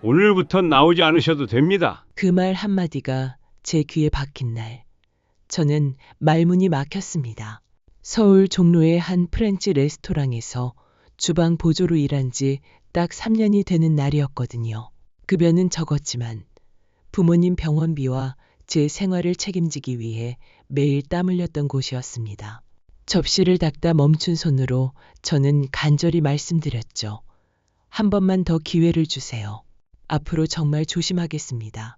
오늘부턴 나오지 않으셔도 됩니다. 그 말 한마디가 제 귀에 박힌 날, 저는 말문이 막혔습니다. 서울 종로의 한 프렌치 레스토랑에서 주방 보조로 일한 지 딱 3년이 되는 날이었거든요. 급여는 적었지만 부모님 병원비와 제 생활을 책임지기 위해 매일 땀 흘렸던 곳이었습니다. 접시를 닦다 멈춘 손으로 저는 간절히 말씀드렸죠. 한 번만 더 기회를 주세요. 앞으로 정말 조심하겠습니다.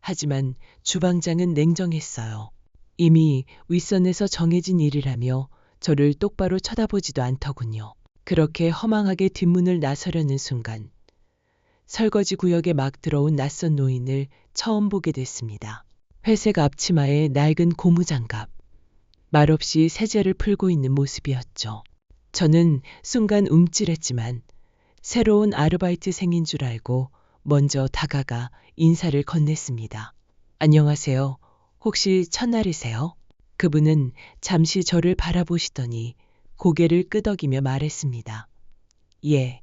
하지만 주방장은 냉정했어요. 이미 윗선에서 정해진 일이라며 저를 똑바로 쳐다보지도 않더군요. 그렇게 허망하게 뒷문을 나서려는 순간 설거지 구역에 막 들어온 낯선 노인을 처음 보게 됐습니다. 회색 앞치마에 낡은 고무장갑, 말없이 세제를 풀고 있는 모습이었죠. 저는 순간 움찔했지만 새로운 아르바이트생인 줄 알고 먼저 다가가 인사를 건넸습니다. 안녕하세요. 혹시 첫날이세요? 그분은 잠시 저를 바라보시더니 고개를 끄덕이며 말했습니다. 예,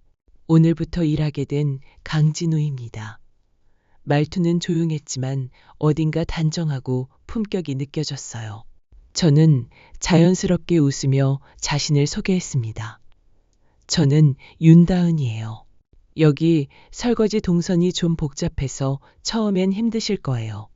오늘부터 일하게 된 강진우입니다. 말투는 조용했지만 어딘가 단정하고 품격이 느껴졌어요. 저는 자연스럽게 웃으며 자신을 소개했습니다. 저는 윤다은이에요. 여기 설거지 동선이 좀 복잡해서 처음엔 힘드실 거예요.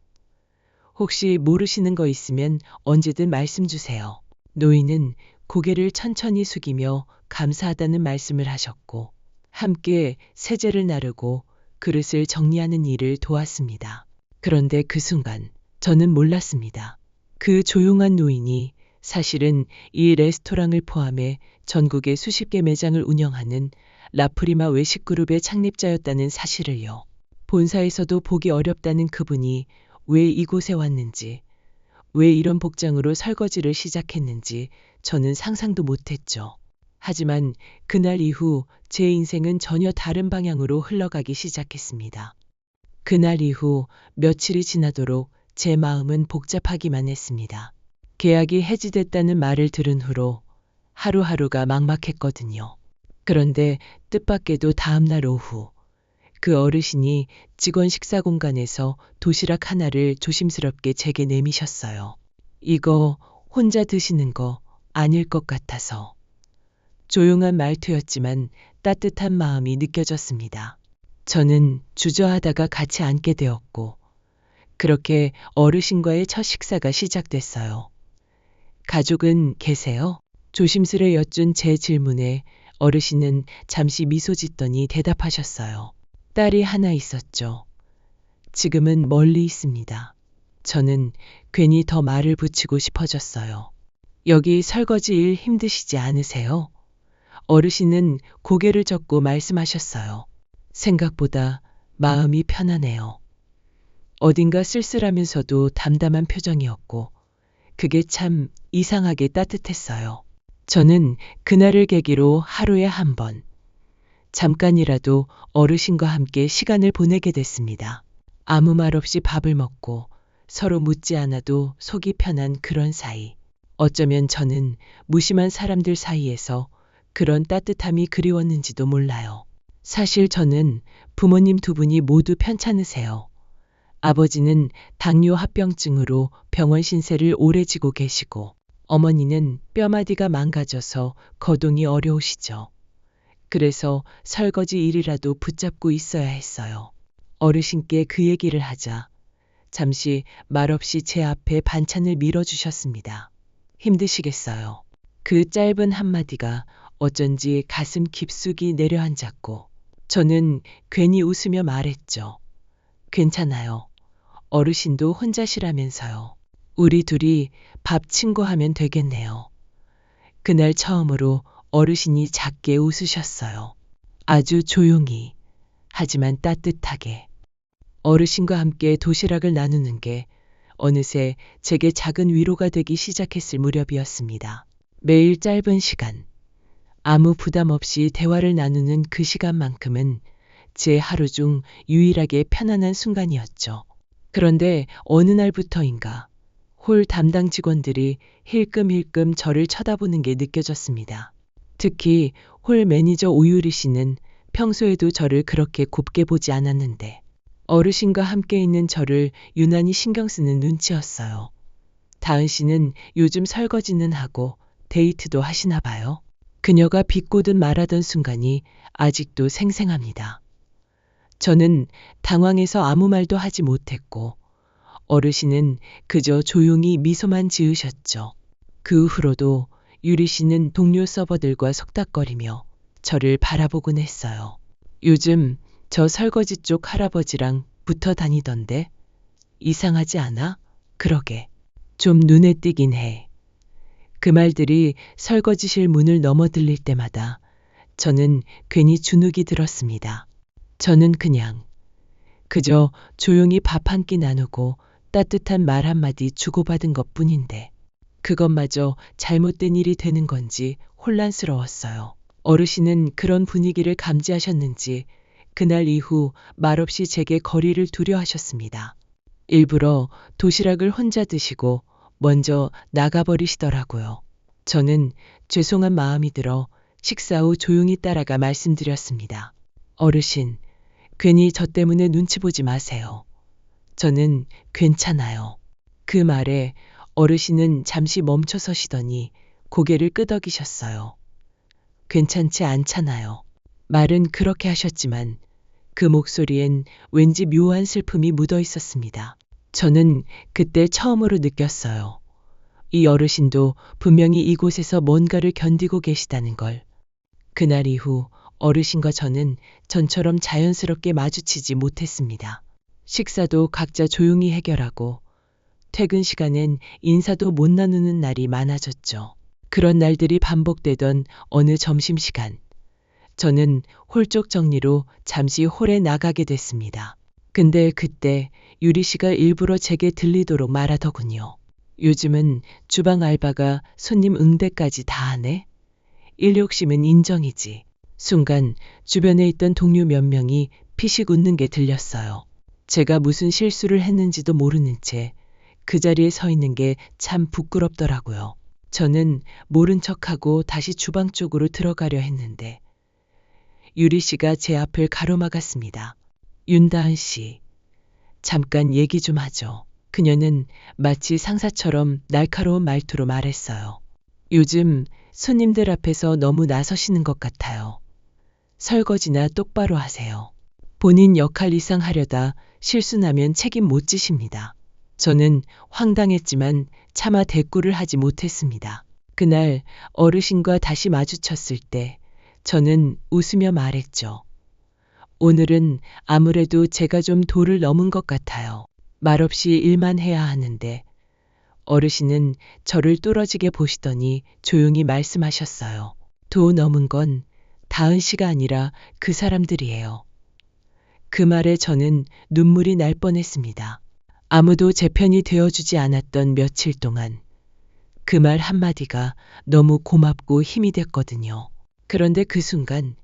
혹시 모르시는 거 있으면 언제든 말씀 주세요. 노인은 고개를 천천히 숙이며 감사하다는 말씀을 하셨고 함께 세제를 나르고 그릇을 정리하는 일을 도왔습니다. 그런데 그 순간 저는 몰랐습니다. 그 조용한 노인이 사실은 이 레스토랑을 포함해 전국에 수십 개 매장을 운영하는 라프리마 외식그룹의 창립자였다는 사실을요. 본사에서도 보기 어렵다는 그분이 왜 이곳에 왔는지, 왜 이런 복장으로 설거지를 시작했는지 저는 상상도 못했죠. 하지만 그날 이후 제 인생은 전혀 다른 방향으로 흘러가기 시작했습니다. 그날 이후 며칠이 지나도록 제 마음은 복잡하기만 했습니다. 계약이 해지됐다는 말을 들은 후로 하루하루가 막막했거든요. 그런데 뜻밖에도 다음날 오후 그 어르신이 직원 식사 공간에서 도시락 하나를 조심스럽게 제게 내미셨어요. 이거 혼자 드시는 거 아닐 것 같아서. 조용한 말투였지만 따뜻한 마음이 느껴졌습니다. 저는 주저하다가 같이 앉게 되었고 그렇게 어르신과의 첫 식사가 시작됐어요. 가족은 계세요? 조심스레 여쭌 제 질문에 어르신은 잠시 미소 짓더니 대답하셨어요. 딸이 하나 있었죠. 지금은 멀리 있습니다. 저는 괜히 더 말을 붙이고 싶어졌어요. 여기 설거지 일 힘드시지 않으세요? 어르신은 고개를 젓고 말씀하셨어요. 생각보다 마음이 편하네요. 어딘가 쓸쓸하면서도 담담한 표정이었고 그게 참 이상하게 따뜻했어요. 저는 그날을 계기로 하루에 한 번, 잠깐이라도 어르신과 함께 시간을 보내게 됐습니다. 아무 말 없이 밥을 먹고 서로 묻지 않아도 속이 편한 그런 사이. 어쩌면 저는 무심한 사람들 사이에서 그런 따뜻함이 그리웠는지도 몰라요. 사실 저는 부모님 두 분이 모두 편찮으세요. 아버지는 당뇨 합병증으로 병원 신세를 오래 지고 계시고 어머니는 뼈마디가 망가져서 거동이 어려우시죠. 그래서 설거지 일이라도 붙잡고 있어야 했어요. 어르신께 그 얘기를 하자 잠시 말없이 제 앞에 반찬을 밀어주셨습니다. 힘드시겠어요. 그 짧은 한마디가 어쩐지 가슴 깊숙이 내려앉았고 저는 괜히 웃으며 말했죠. 괜찮아요. 어르신도 혼자시라면서요. 우리 둘이 밥 친구하면 되겠네요. 그날 처음으로 어르신이 작게 웃으셨어요. 아주 조용히, 하지만 따뜻하게. 어르신과 함께 도시락을 나누는 게 어느새 제게 작은 위로가 되기 시작했을 무렵이었습니다. 매일 짧은 시간, 아무 부담 없이 대화를 나누는 그 시간만큼은 제 하루 중 유일하게 편안한 순간이었죠. 그런데 어느 날부터인가 홀 담당 직원들이 힐끔힐끔 저를 쳐다보는 게 느껴졌습니다. 특히 홀 매니저 오유리 씨는 평소에도 저를 그렇게 곱게 보지 않았는데 어르신과 함께 있는 저를 유난히 신경 쓰는 눈치였어요. 다은 씨는 요즘 설거지는 하고 데이트도 하시나 봐요. 그녀가 비꼬듯 말하던 순간이 아직도 생생합니다. 저는 당황해서 아무 말도 하지 못했고 어르신은 그저 조용히 미소만 지으셨죠. 그 후로도 유리 씨는 동료 서버들과 속닥거리며 저를 바라보곤 했어요. 요즘 저 설거지 쪽 할아버지랑 붙어 다니던데 이상하지 않아? 그러게. 좀 눈에 띄긴 해. 그 말들이 설거지실 문을 넘어 들릴 때마다 저는 괜히 주눅이 들었습니다. 저는 그저 조용히 밥 한 끼 나누고 따뜻한 말 한마디 주고받은 것뿐인데 그것마저 잘못된 일이 되는 건지 혼란스러웠어요. 어르신은 그런 분위기를 감지하셨는지 그날 이후 말없이 제게 거리를 두려 하셨습니다. 일부러 도시락을 혼자 드시고 먼저 나가버리시더라고요. 저는 죄송한 마음이 들어 식사 후 조용히 따라가 말씀드렸습니다. 어르신, 괜히 저 때문에 눈치 보지 마세요. 저는 괜찮아요. 그 말에 어르신은 잠시 멈춰 서시더니 고개를 끄덕이셨어요. 괜찮지 않잖아요. 말은 그렇게 하셨지만 그 목소리엔 왠지 묘한 슬픔이 묻어 있었습니다. 저는 그때 처음으로 느꼈어요. 이 어르신도 분명히 이곳에서 뭔가를 견디고 계시다는 걸. 그날 이후 어르신과 저는 전처럼 자연스럽게 마주치지 못했습니다. 식사도 각자 조용히 해결하고 퇴근 시간엔 인사도 못 나누는 날이 많아졌죠. 그런 날들이 반복되던 어느 점심시간, 저는 홀쪽 정리로 잠시 홀에 나가게 됐습니다. 근데 그때 유리 씨가 일부러 제게 들리도록 말하더군요. 요즘은 주방 알바가 손님 응대까지 다 하네? 일 욕심은 인정이지. 순간 주변에 있던 동료 몇 명이 피식 웃는 게 들렸어요. 제가 무슨 실수를 했는지도 모르는 채 그 자리에 서 있는 게 참 부끄럽더라고요. 저는 모른 척하고 다시 주방 쪽으로 들어가려 했는데 유리 씨가 제 앞을 가로막았습니다. 윤다은 씨, 잠깐 얘기 좀 하죠. 그녀는 마치 상사처럼 날카로운 말투로 말했어요. 요즘 손님들 앞에서 너무 나서시는 것 같아요. 설거지나 똑바로 하세요. 본인 역할 이상 하려다 실수 나면 책임 못 지십니다. 저는 황당했지만 차마 대꾸를 하지 못했습니다. 그날 어르신과 다시 마주쳤을 때 저는 웃으며 말했죠. 오늘은 아무래도 제가 좀 도를 넘은 것 같아요. 말없이 일만 해야 하는데 어르신은 저를 뚫어지게 보시더니 조용히 말씀하셨어요. 도 넘은 건 다은 씨가 아니라 그 사람들이에요. 그 말에 저는 눈물이 날 뻔했습니다. 아무도 제 편이 되어주지 않았던 며칠 동안 그 말 한마디가 너무 고맙고 힘이 됐거든요. 그런데 그 순간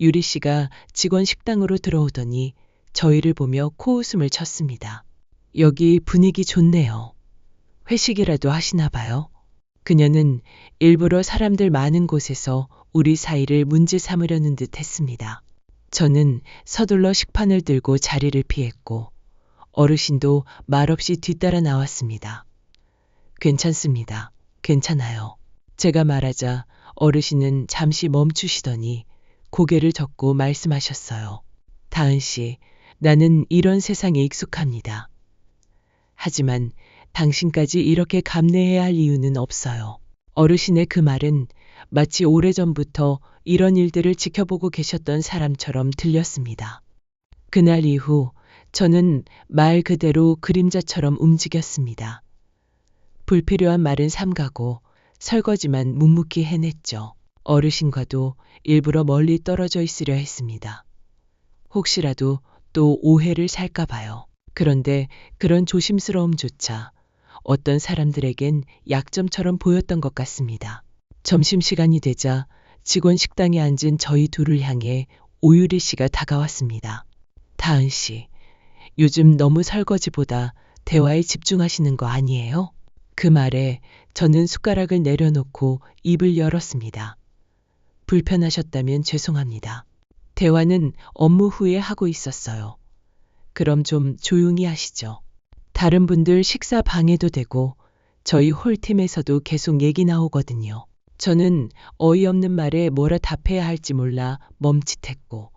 유리 씨가 직원 식당으로 들어오더니 저희를 보며 코웃음을 쳤습니다. 여기 분위기 좋네요. 회식이라도 하시나 봐요. 그녀는 일부러 사람들 많은 곳에서 우리 사이를 문제 삼으려는 듯 했습니다. 저는 서둘러 식판을 들고 자리를 피했고 어르신도 말없이 뒤따라 나왔습니다. 괜찮습니다. 괜찮아요. 제가 말하자 어르신은 잠시 멈추시더니 고개를 젓고 말씀하셨어요. 다은 씨, 나는 이런 세상에 익숙합니다. 하지만 당신까지 이렇게 감내해야 할 이유는 없어요. 어르신의 그 말은 마치 오래전부터 이런 일들을 지켜보고 계셨던 사람처럼 들렸습니다. 그날 이후 저는 말 그대로 그림자처럼 움직였습니다. 불필요한 말은 삼가고 설거지만 묵묵히 해냈죠. 어르신과도 일부러 멀리 떨어져 있으려 했습니다. 혹시라도 또 오해를 살까 봐요. 그런데 그런 조심스러움조차 어떤 사람들에겐 약점처럼 보였던 것 같습니다. 점심시간이 되자 직원 식당에 앉은 저희 둘을 향해 오유리 씨가 다가왔습니다. 다은 씨, 요즘 너무 설거지보다 대화에 집중하시는 거 아니에요? 그 말에 저는 숟가락을 내려놓고 입을 열었습니다. 불편하셨다면 죄송합니다. 대화는 업무 후에 하고 있었어요. 그럼 좀 조용히 하시죠. 다른 분들 식사 방해도 되고 저희 홀팀에서도 계속 얘기 나오거든요. 저는 어이없는 말에 뭐라 답해야 할지 몰라 멈칫했고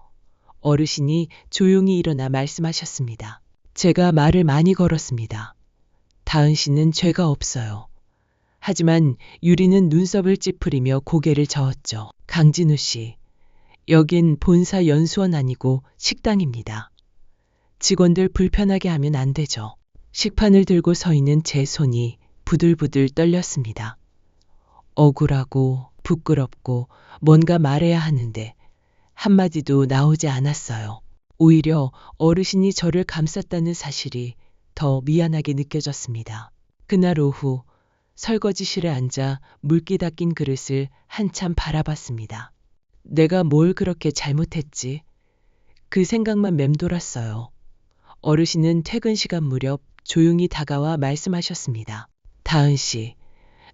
어르신이 조용히 일어나 말씀하셨습니다. 제가 말을 많이 걸었습니다. 다은 씨는 죄가 없어요. 하지만 유리는 눈썹을 찌푸리며 고개를 저었죠. 강진우 씨, 여긴 본사 연수원 아니고 식당입니다. 직원들 불편하게 하면 안 되죠. 식판을 들고 서 있는 제 손이 부들부들 떨렸습니다. 억울하고 부끄럽고 뭔가 말해야 하는데 한마디도 나오지 않았어요. 오히려 어르신이 저를 감쌌다는 사실이 더 미안하게 느껴졌습니다. 그날 오후 설거지실에 앉아 물기 닦인 그릇을 한참 바라봤습니다. 내가 뭘 그렇게 잘못했지? 그 생각만 맴돌았어요. 어르신은 퇴근 시간 무렵 조용히 다가와 말씀하셨습니다. 다은 씨,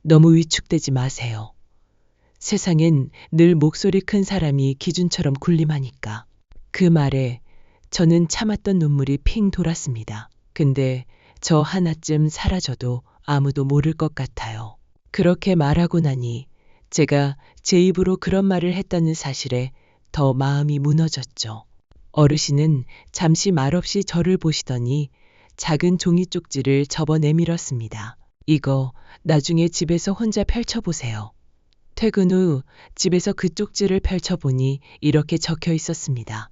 너무 위축되지 마세요. 세상엔 늘 목소리 큰 사람이 기준처럼 군림하니까. 그 말에 저는 참았던 눈물이 핑 돌았습니다. 근데 저 하나쯤 사라져도 아무도 모를 것 같아요. 그렇게 말하고 나니 제가 제 입으로 그런 말을 했다는 사실에 더 마음이 무너졌죠. 어르신은 잠시 말없이 저를 보시더니 작은 종이 쪽지를 접어 내밀었습니다. 이거 나중에 집에서 혼자 펼쳐보세요. 퇴근 후 집에서 그 쪽지를 펼쳐보니 이렇게 적혀 있었습니다.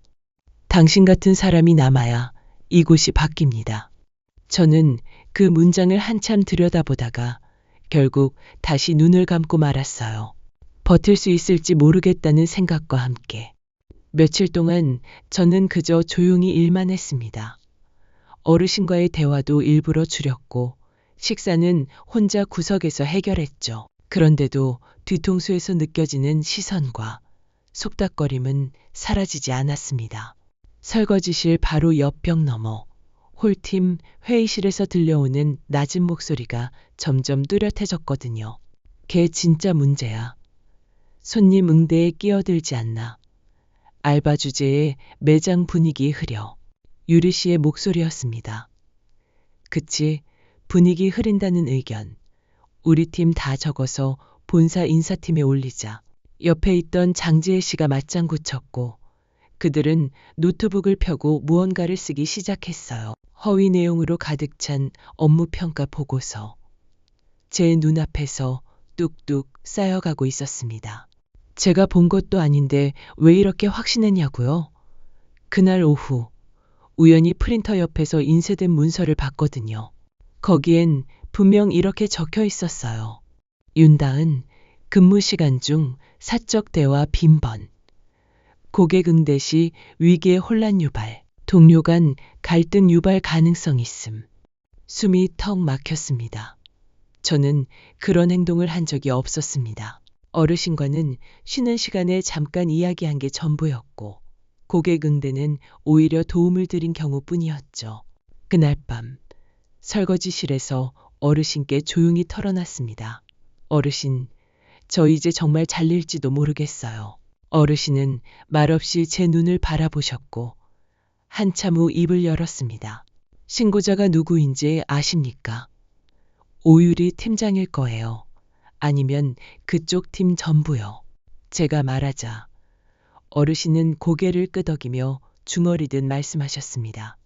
당신 같은 사람이 남아야 이곳이 바뀝니다. 저는 그 문장을 한참 들여다보다가 결국 다시 눈을 감고 말았어요. 버틸 수 있을지 모르겠다는 생각과 함께. 며칠 동안 저는 그저 조용히 일만 했습니다. 어르신과의 대화도 일부러 줄였고 식사는 혼자 구석에서 해결했죠. 그런데도 뒤통수에서 느껴지는 시선과 속닥거림은 사라지지 않았습니다. 설거지실 바로 옆 벽 너머 홀팀 회의실에서 들려오는 낮은 목소리가 점점 뚜렷해졌거든요. 걔 진짜 문제야. 손님 응대에 끼어들지 않나. 알바 주제에 매장 분위기 흐려. 유리 씨의 목소리였습니다. 그치, 분위기 흐린다는 의견. 우리 팀 다 적어서 본사 인사팀에 올리자. 옆에 있던 장지혜 씨가 맞장구 쳤고 그들은 노트북을 펴고 무언가를 쓰기 시작했어요. 허위 내용으로 가득 찬 업무평가 보고서. 제 눈앞에서 뚝뚝 쌓여가고 있었습니다. 제가 본 것도 아닌데 왜 이렇게 확신했냐고요? 그날 오후 우연히 프린터 옆에서 인쇄된 문서를 봤거든요. 거기엔 분명 이렇게 적혀 있었어요. 윤다은, 근무 시간 중 사적 대화 빈번. 고객 응대 시 위기의 혼란 유발. 동료 간 갈등 유발 가능성 있음. 숨이 턱 막혔습니다. 저는 그런 행동을 한 적이 없었습니다. 어르신과는 쉬는 시간에 잠깐 이야기한 게 전부였고 고객 응대는 오히려 도움을 드린 경우뿐이었죠. 그날 밤 설거지실에서 어르신께 조용히 털어놨습니다. 어르신, 저 이제 정말 잘릴지도 모르겠어요. 어르신은 말없이 제 눈을 바라보셨고 한참 후 입을 열었습니다. 신고자가 누구인지 아십니까? 오유리 팀장일 거예요. 아니면 그쪽 팀 전부요. 제가 말하자 어르신은 고개를 끄덕이며 중얼이듯 말씀하셨습니다.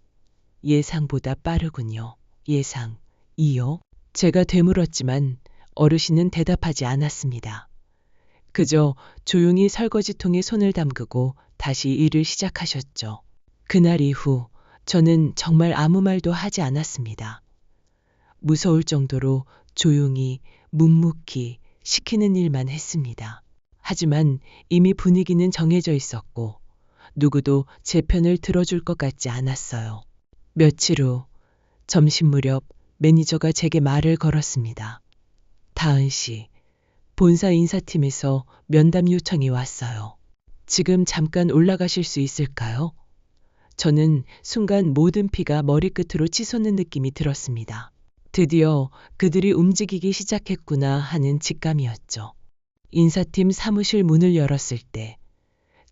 예상보다 빠르군요. 예상, 이요? 제가 되물었지만 어르신은 대답하지 않았습니다. 그저 조용히 설거지통에 손을 담그고 다시 일을 시작하셨죠. 그날 이후 저는 정말 아무 말도 하지 않았습니다. 무서울 정도로 조용히 묵묵히 시키는 일만 했습니다. 하지만 이미 분위기는 정해져 있었고 누구도 제 편을 들어줄 것 같지 않았어요. 며칠 후 점심 무렵 매니저가 제게 말을 걸었습니다. 다은 씨, 본사 인사팀에서 면담 요청이 왔어요. 지금 잠깐 올라가실 수 있을까요? 저는 순간 모든 피가 머리끝으로 치솟는 느낌이 들었습니다. 드디어 그들이 움직이기 시작했구나 하는 직감이었죠. 인사팀 사무실 문을 열었을 때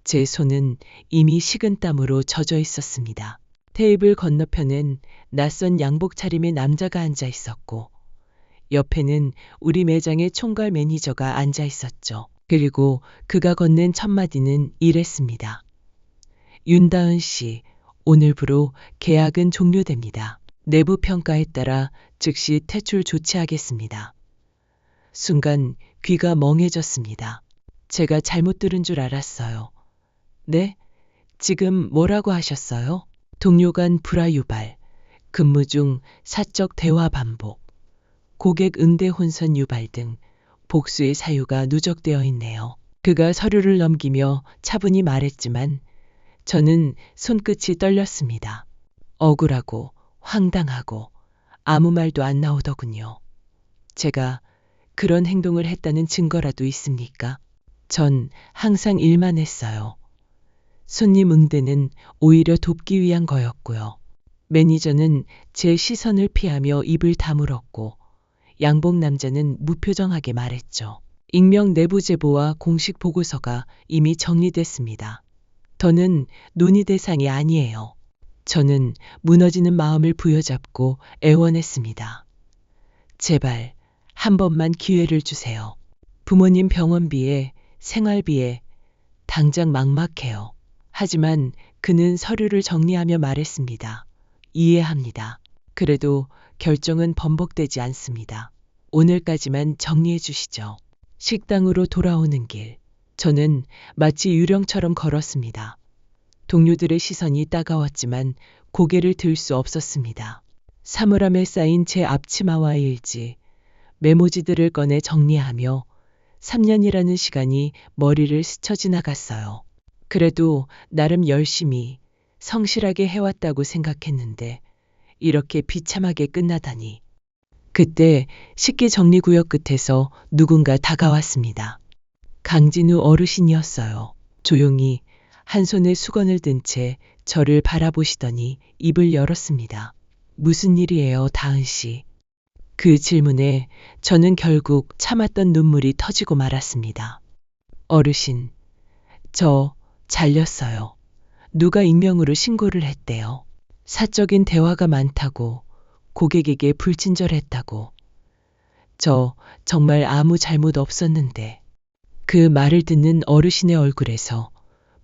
제 손은 이미 식은땀으로 젖어 있었습니다. 테이블 건너편엔 낯선 양복 차림의 남자가 앉아 있었고 옆에는 우리 매장의 총괄 매니저가 앉아 있었죠. 그리고 그가 건넨 첫 마디는 이랬습니다. 윤다은 씨, 오늘부로 계약은 종료됩니다. 내부 평가에 따라 즉시 퇴출 조치하겠습니다. 순간 귀가 멍해졌습니다. 제가 잘못 들은 줄 알았어요. 네? 지금 뭐라고 하셨어요? 동료 간 불화 유발, 근무 중 사적 대화 반복, 고객 응대 혼선 유발 등 복수의 사유가 누적되어 있네요. 그가 서류를 넘기며 차분히 말했지만 저는 손끝이 떨렸습니다. 억울하고 황당하고 아무 말도 안 나오더군요. 제가 그런 행동을 했다는 증거라도 있습니까? 전 항상 일만 했어요. 손님 응대는 오히려 돕기 위한 거였고요. 매니저는 제 시선을 피하며 입을 다물었고 양복 남자는 무표정하게 말했죠. 익명 내부 제보와 공식 보고서가 이미 정리됐습니다. 더는 논의 대상이 아니에요. 저는 무너지는 마음을 부여잡고 애원했습니다. 제발 한 번만 기회를 주세요. 부모님 병원비에 생활비에 당장 막막해요. 하지만 그는 서류를 정리하며 말했습니다. 이해합니다. 그래도 결정은 번복되지 않습니다. 오늘까지만 정리해 주시죠. 식당으로 돌아오는 길, 저는 마치 유령처럼 걸었습니다. 동료들의 시선이 따가웠지만 고개를 들 수 없었습니다. 사물함에 쌓인 제 앞치마와 일지, 메모지들을 꺼내 정리하며 3년이라는 시간이 머리를 스쳐 지나갔어요. 그래도 나름 열심히, 성실하게 해왔다고 생각했는데 이렇게 비참하게 끝나다니. 그때 식기정리구역 끝에서 누군가 다가왔습니다. 강진우 어르신이었어요. 조용히 한 손에 수건을 든 채 저를 바라보시더니 입을 열었습니다. 무슨 일이에요, 다은 씨? 그 질문에 저는 결국 참았던 눈물이 터지고 말았습니다. 어르신, 저 잘렸어요. 누가 익명으로 신고를 했대요. 사적인 대화가 많다고, 고객에게 불친절했다고. 저 정말 아무 잘못 없었는데. 그 말을 듣는 어르신의 얼굴에서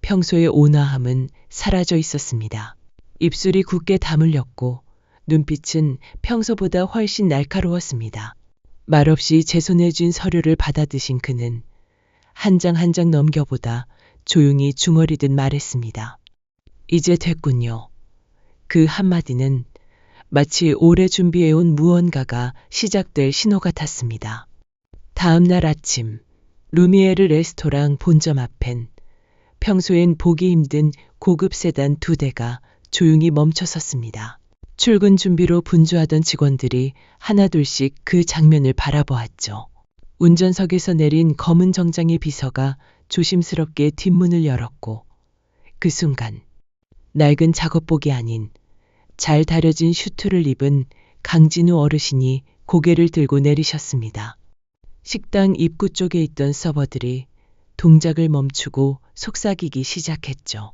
평소의 온화함은 사라져 있었습니다. 입술이 굳게 다물렸고 눈빛은 평소보다 훨씬 날카로웠습니다. 말없이 제 손에 쥔 서류를 받아드신 그는 한 장 한 장 넘겨보다 조용히 중얼이듯 말했습니다. 이제 됐군요. 그 한마디는 마치 오래 준비해온 무언가가 시작될 신호 같았습니다. 다음 날 아침, 루미에르 레스토랑 본점 앞엔 평소엔 보기 힘든 고급 세단 2대가 조용히 멈춰 섰습니다. 출근 준비로 분주하던 직원들이 하나둘씩 그 장면을 바라보았죠. 운전석에서 내린 검은 정장의 비서가 조심스럽게 뒷문을 열었고 그 순간 낡은 작업복이 아닌 잘 다려진 슈트를 입은 강진우 어르신이 고개를 들고 내리셨습니다. 식당 입구 쪽에 있던 서버들이 동작을 멈추고 속삭이기 시작했죠.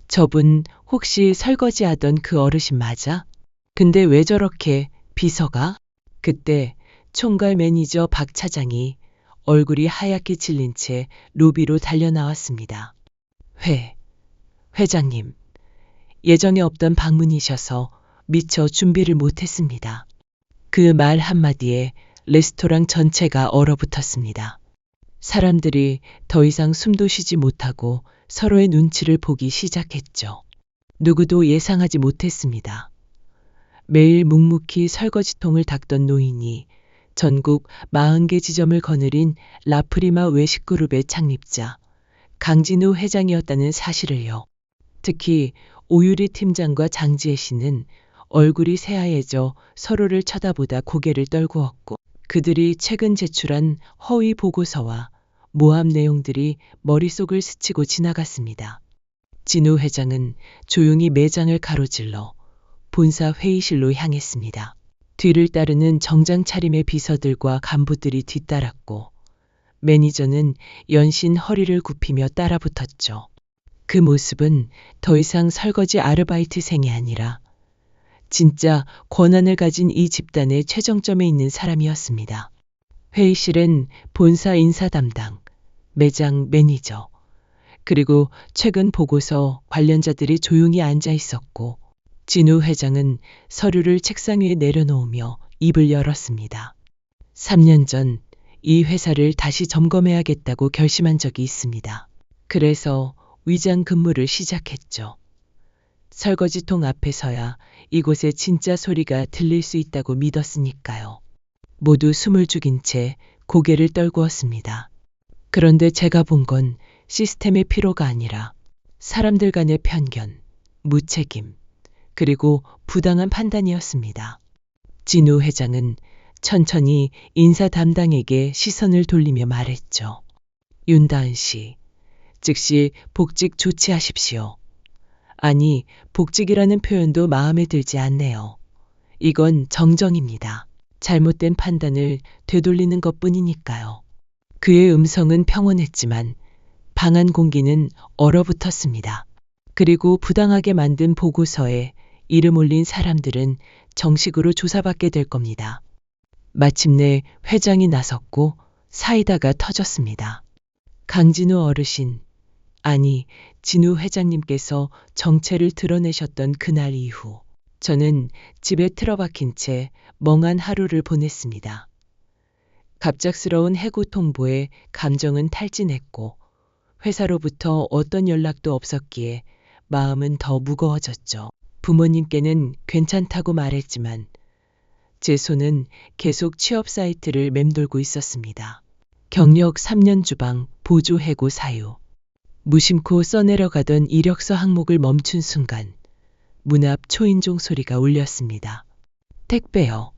저분 혹시 설거지하던 그 어르신 맞아? 근데 왜 저렇게 비서가? 그때 총괄 매니저 박 차장이 얼굴이 하얗게 질린 채 로비로 달려나왔습니다. 회장님, 예정에 없던 방문이셔서 미처 준비를 못했습니다. 그 말 한마디에 레스토랑 전체가 얼어붙었습니다. 사람들이 더 이상 숨도 쉬지 못하고 서로의 눈치를 보기 시작했죠. 누구도 예상하지 못했습니다. 매일 묵묵히 설거지통을 닦던 노인이 전국 40개 지점을 거느린 라프리마 외식그룹의 창립자 강진우 회장이었다는 사실을요. 특히 오유리 팀장과 장지혜 씨는 얼굴이 새하얘져 서로를 쳐다보다 고개를 떨구었고 그들이 최근 제출한 허위 보고서와 모함 내용들이 머릿속을 스치고 지나갔습니다. 진우 회장은 조용히 매장을 가로질러 본사 회의실로 향했습니다. 뒤를 따르는 정장 차림의 비서들과 간부들이 뒤따랐고 매니저는 연신 허리를 굽히며 따라붙었죠. 그 모습은 더 이상 설거지 아르바이트생이 아니라 진짜 권한을 가진 이 집단의 최정점에 있는 사람이었습니다. 회의실엔 본사 인사 담당, 매장 매니저, 그리고 최근 보고서 관련자들이 조용히 앉아 있었고, 진우 회장은 서류를 책상 위에 내려놓으며 입을 열었습니다. 3년 전 이 회사를 다시 점검해야겠다고 결심한 적이 있습니다. 그래서 위장 근무를 시작했죠. 설거지통 앞에 서야 이곳의 진짜 소리가 들릴 수 있다고 믿었으니까요. 모두 숨을 죽인 채 고개를 떨구었습니다. 그런데 제가 본 건 시스템의 피로가 아니라 사람들 간의 편견, 무책임, 그리고 부당한 판단이었습니다. 진우 회장은 천천히 인사 담당에게 시선을 돌리며 말했죠. 윤다은 씨, 즉시 복직 조치하십시오. 아니, 복직이라는 표현도 마음에 들지 않네요. 이건 정정입니다. 잘못된 판단을 되돌리는 것뿐이니까요. 그의 음성은 평온했지만 방 안 공기는 얼어붙었습니다. 그리고 부당하게 만든 보고서에 이름 올린 사람들은 정식으로 조사받게 될 겁니다. 마침내 회장이 나섰고 사이다가 터졌습니다. 강진우 어르신, 아니 진우 회장님께서 정체를 드러내셨던 그날 이후 저는 집에 틀어박힌 채 멍한 하루를 보냈습니다. 갑작스러운 해고 통보에 감정은 탈진했고 회사로부터 어떤 연락도 없었기에 마음은 더 무거워졌죠. 부모님께는 괜찮다고 말했지만 제 손은 계속 취업 사이트를 맴돌고 있었습니다. 경력 3년 주방, 보조 해고 사유. 무심코 써내려가던 이력서 항목을 멈춘 순간 문 앞 초인종 소리가 울렸습니다. 택배요.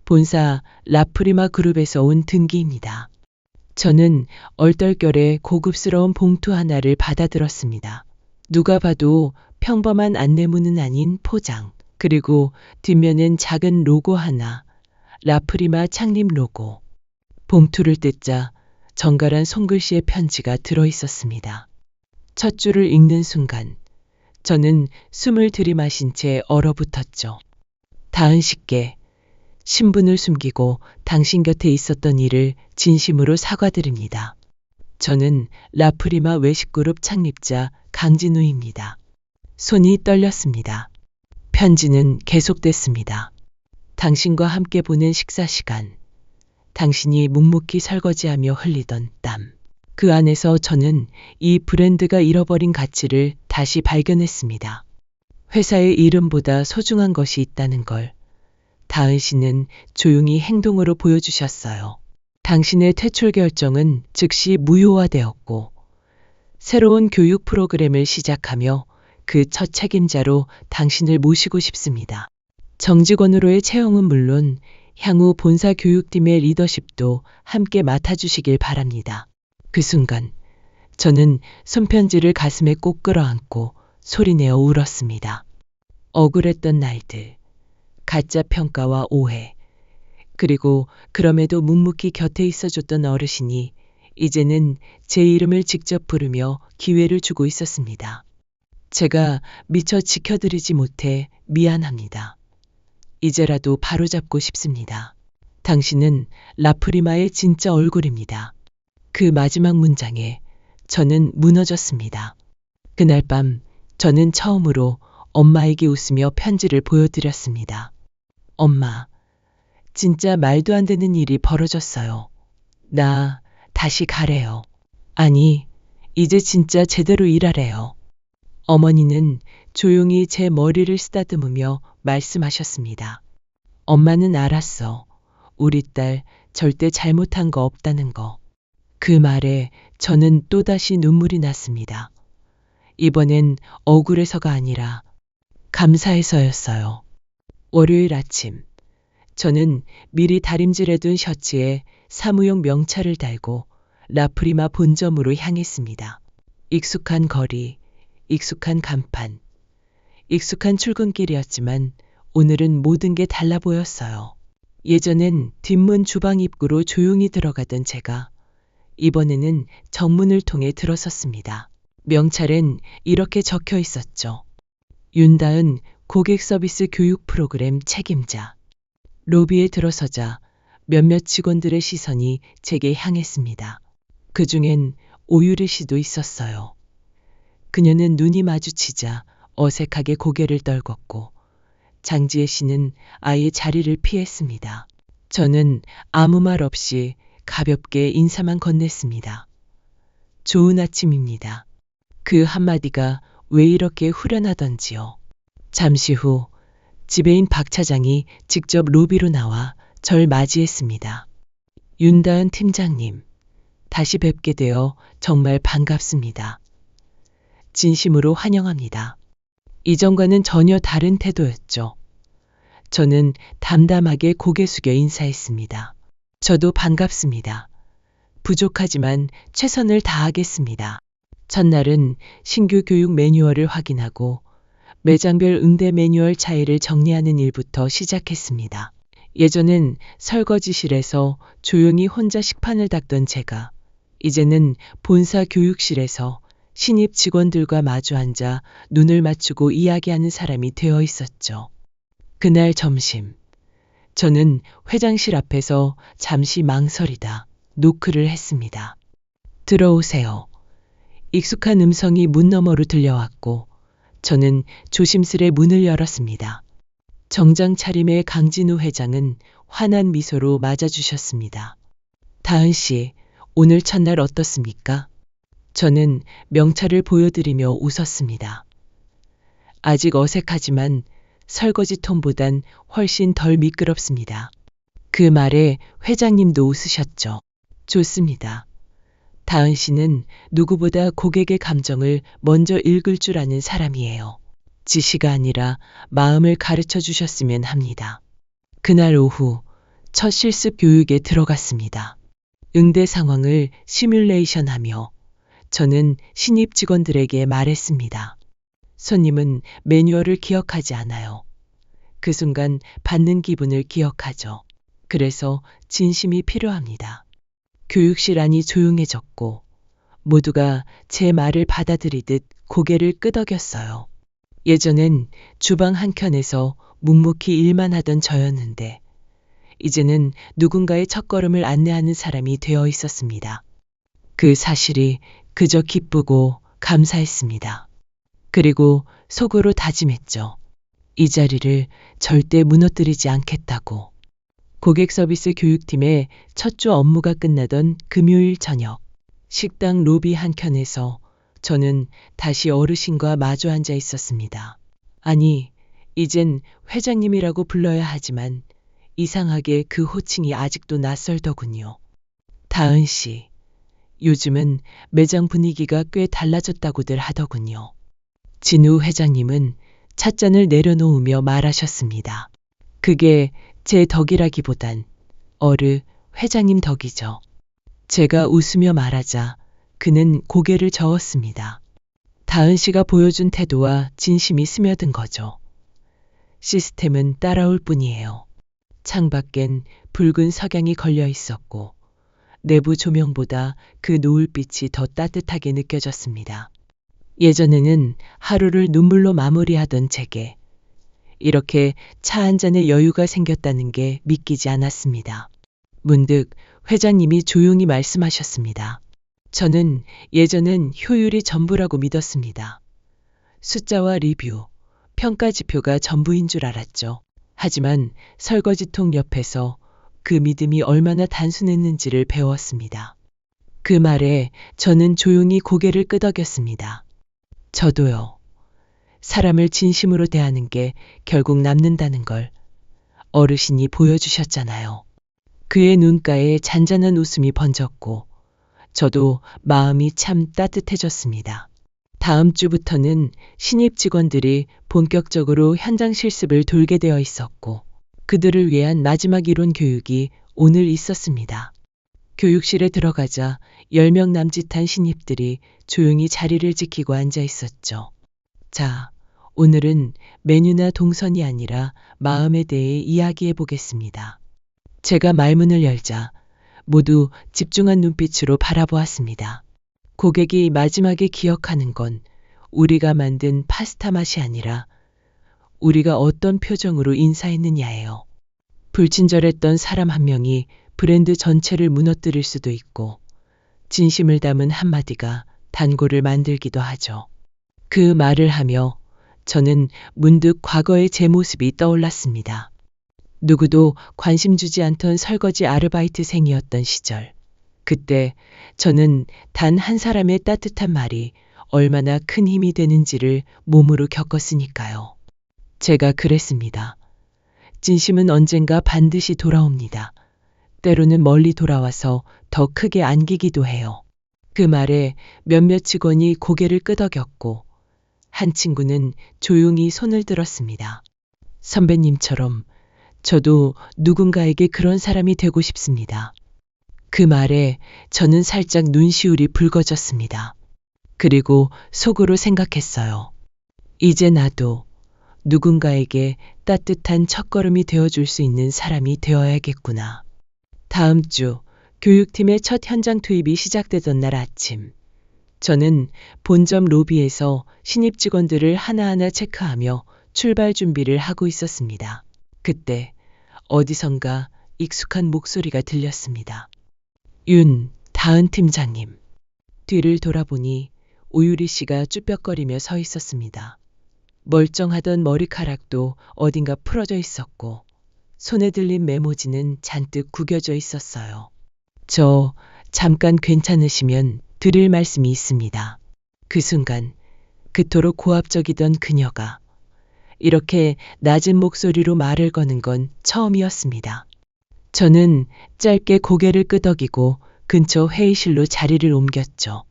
본사 라프리마 그룹에서 온 등기입니다. 저는 얼떨결에 고급스러운 봉투 하나를 받아들었습니다. 누가 봐도 평범한 안내문은 아닌 포장, 그리고 뒷면엔 작은 로고 하나, 라프리마 창립 로고. 봉투를 뜯자 정갈한 손글씨의 편지가 들어 있었습니다. 첫 줄을 읽는 순간 저는 숨을 들이마신 채 얼어붙었죠. 다은 씨께 신분을 숨기고 당신 곁에 있었던 일을 진심으로 사과드립니다. 저는 라프리마 외식그룹 창립자 강진우입니다. 손이 떨렸습니다. 편지는 계속됐습니다. 당신과 함께 보낸 식사 시간, 당신이 묵묵히 설거지하며 흘리던 땀. 그 안에서 저는 이 브랜드가 잃어버린 가치를 다시 발견했습니다. 회사의 이름보다 소중한 것이 있다는 걸 다은 씨는 조용히 행동으로 보여주셨어요. 당신의 퇴출 결정은 즉시 무효화되었고 새로운 교육 프로그램을 시작하며 그 첫 책임자로 당신을 모시고 싶습니다. 정직원으로의 채용은 물론 향후 본사 교육팀의 리더십도 함께 맡아주시길 바랍니다. 그 순간 저는 손편지를 가슴에 꼭 끌어안고 소리내어 울었습니다. 억울했던 날들, 가짜 평가와 오해, 그리고 그럼에도 묵묵히 곁에 있어줬던 어르신이 이제는 제 이름을 직접 부르며 기회를 주고 있었습니다. 제가 미처 지켜드리지 못해 미안합니다. 이제라도 바로잡고 싶습니다. 당신은 라프리마의 진짜 얼굴입니다. 그 마지막 문장에 저는 무너졌습니다. 그날 밤 저는 처음으로 엄마에게 웃으며 편지를 보여드렸습니다. 엄마, 진짜 말도 안 되는 일이 벌어졌어요. 나 다시 가래요. 아니, 이제 진짜 제대로 일하래요. 어머니는 조용히 제 머리를 쓰다듬으며 말씀하셨습니다. 엄마는 알았어. 우리 딸 절대 잘못한 거 없다는 거. 그 말에 저는 또다시 눈물이 났습니다. 이번엔 억울해서가 아니라 감사해서였어요. 월요일 아침, 저는 미리 다림질해둔 셔츠에 사무용 명찰을 달고 라프리마 본점으로 향했습니다. 익숙한 거리, 익숙한 간판, 익숙한 출근길이었지만 오늘은 모든 게 달라 보였어요. 예전엔 뒷문 주방 입구로 조용히 들어가던 제가 이번에는 정문을 통해 들어섰습니다. 명찰엔 이렇게 적혀 있었죠. 윤다은 고객 서비스 교육 프로그램 책임자. 로비에 들어서자 몇몇 직원들의 시선이 제게 향했습니다. 그중엔 오유리 씨도 있었어요. 그녀는 눈이 마주치자 어색하게 고개를 떨궜고 장지혜 씨는 아예 자리를 피했습니다. 저는 아무 말 없이 가볍게 인사만 건넸습니다. 좋은 아침입니다. 그 한마디가 왜 이렇게 후련하던지요. 잠시 후 지배인 박 차장이 직접 로비로 나와 절 맞이했습니다. 윤다은 팀장님, 다시 뵙게 되어 정말 반갑습니다. 진심으로 환영합니다. 이전과는 전혀 다른 태도였죠. 저는 담담하게 고개 숙여 인사했습니다. 저도 반갑습니다. 부족하지만 최선을 다하겠습니다. 첫날은 신규 교육 매뉴얼을 확인하고 매장별 응대 매뉴얼 차이를 정리하는 일부터 시작했습니다. 예전엔 설거지실에서 조용히 혼자 식판을 닦던 제가 이제는 본사 교육실에서 신입 직원들과 마주 앉아 눈을 맞추고 이야기하는 사람이 되어 있었죠. 그날 점심, 저는 회장실 앞에서 잠시 망설이다 노크를 했습니다. 들어오세요. 익숙한 음성이 문 너머로 들려왔고 저는 조심스레 문을 열었습니다. 정장 차림의 강진우 회장은 환한 미소로 맞아주셨습니다. 다은 씨, 오늘 첫날 어떻습니까? 저는 명찰을 보여드리며 웃었습니다. 아직 어색하지만 설거지 톤보단 훨씬 덜 미끄럽습니다. 그 말에 회장님도 웃으셨죠. 좋습니다. 다은 씨는 누구보다 고객의 감정을 먼저 읽을 줄 아는 사람이에요. 지시가 아니라 마음을 가르쳐 주셨으면 합니다. 그날 오후 첫 실습 교육에 들어갔습니다. 응대 상황을 시뮬레이션하며 저는 신입 직원들에게 말했습니다. 손님은 매뉴얼을 기억하지 않아요. 그 순간 받는 기분을 기억하죠. 그래서 진심이 필요합니다. 교육실 안이 조용해졌고 모두가 제 말을 받아들이듯 고개를 끄덕였어요. 예전엔 주방 한켠에서 묵묵히 일만 하던 저였는데 이제는 누군가의 첫걸음을 안내하는 사람이 되어 있었습니다. 그 사실이 그저 기쁘고 감사했습니다. 그리고 속으로 다짐했죠. 이 자리를 절대 무너뜨리지 않겠다고. 고객 서비스 교육팀의 첫 주 업무가 끝나던 금요일 저녁, 식당 로비 한켠에서 저는 다시 어르신과 마주 앉아 있었습니다. 아니, 이젠 회장님이라고 불러야 하지만 이상하게 그 호칭이 아직도 낯설더군요. 다은 씨, 요즘은 매장 분위기가 꽤 달라졌다고들 하더군요. 진우 회장님은 찻잔을 내려놓으며 말하셨습니다. 그게 제 덕이라기보단 회장님 덕이죠. 제가 웃으며 말하자 그는 고개를 저었습니다. 다은 씨가 보여준 태도와 진심이 스며든 거죠. 시스템은 따라올 뿐이에요. 창밖엔 붉은 석양이 걸려 있었고 내부 조명보다 그 노을빛이 더 따뜻하게 느껴졌습니다. 예전에는 하루를 눈물로 마무리하던 제게 이렇게 차 한 잔의 여유가 생겼다는 게 믿기지 않았습니다. 문득 회장님이 조용히 말씀하셨습니다. 저는 예전엔 효율이 전부라고 믿었습니다. 숫자와 리뷰, 평가 지표가 전부인 줄 알았죠. 하지만 설거지통 옆에서 그 믿음이 얼마나 단순했는지를 배웠습니다. 그 말에 저는 조용히 고개를 끄덕였습니다. 저도요. 사람을 진심으로 대하는 게 결국 남는다는 걸 어르신이 보여주셨잖아요. 그의 눈가에 잔잔한 웃음이 번졌고 저도 마음이 참 따뜻해졌습니다. 다음 주부터는 신입 직원들이 본격적으로 현장 실습을 돌게 되어 있었고 그들을 위한 마지막 이론 교육이 오늘 있었습니다. 교육실에 들어가자 10명 남짓한 신입들이 조용히 자리를 지키고 앉아 있었죠. 자, 오늘은 메뉴나 동선이 아니라 마음에 대해 이야기해 보겠습니다. 제가 말문을 열자 모두 집중한 눈빛으로 바라보았습니다. 고객이 마지막에 기억하는 건 우리가 만든 파스타 맛이 아니라 우리가 어떤 표정으로 인사했느냐예요. 불친절했던 사람 한 명이 브랜드 전체를 무너뜨릴 수도 있고 진심을 담은 한마디가 단골을 만들기도 하죠. 그 말을 하며 저는 문득 과거의 제 모습이 떠올랐습니다. 누구도 관심 주지 않던 설거지 아르바이트생이었던 시절. 그때 저는 단 한 사람의 따뜻한 말이 얼마나 큰 힘이 되는지를 몸으로 겪었으니까요. 제가 그랬습니다. 진심은 언젠가 반드시 돌아옵니다. 때로는 멀리 돌아와서 더 크게 안기기도 해요. 그 말에 몇몇 직원이 고개를 끄덕였고 한 친구는 조용히 손을 들었습니다. 선배님처럼 저도 누군가에게 그런 사람이 되고 싶습니다. 그 말에 저는 살짝 눈시울이 붉어졌습니다. 그리고 속으로 생각했어요. 이제 나도 누군가에게 따뜻한 첫걸음이 되어줄 수 있는 사람이 되어야겠구나. 다음 주 교육팀의 첫 현장 투입이 시작되던 날 아침, 저는 본점 로비에서 신입 직원들을 하나하나 체크하며 출발 준비를 하고 있었습니다. 그때 어디선가 익숙한 목소리가 들렸습니다. 다은 팀장님. 뒤를 돌아보니 오유리 씨가 쭈뼛거리며 서 있었습니다. 멀쩡하던 머리카락도 어딘가 풀어져 있었고 손에 들린 메모지는 잔뜩 구겨져 있었어요. 저 잠깐 괜찮으시면 드릴 말씀이 있습니다. 그 순간 그토록 고압적이던 그녀가 이렇게 낮은 목소리로 말을 거는 건 처음이었습니다. 저는 짧게 고개를 끄덕이고 근처 회의실로 자리를 옮겼죠.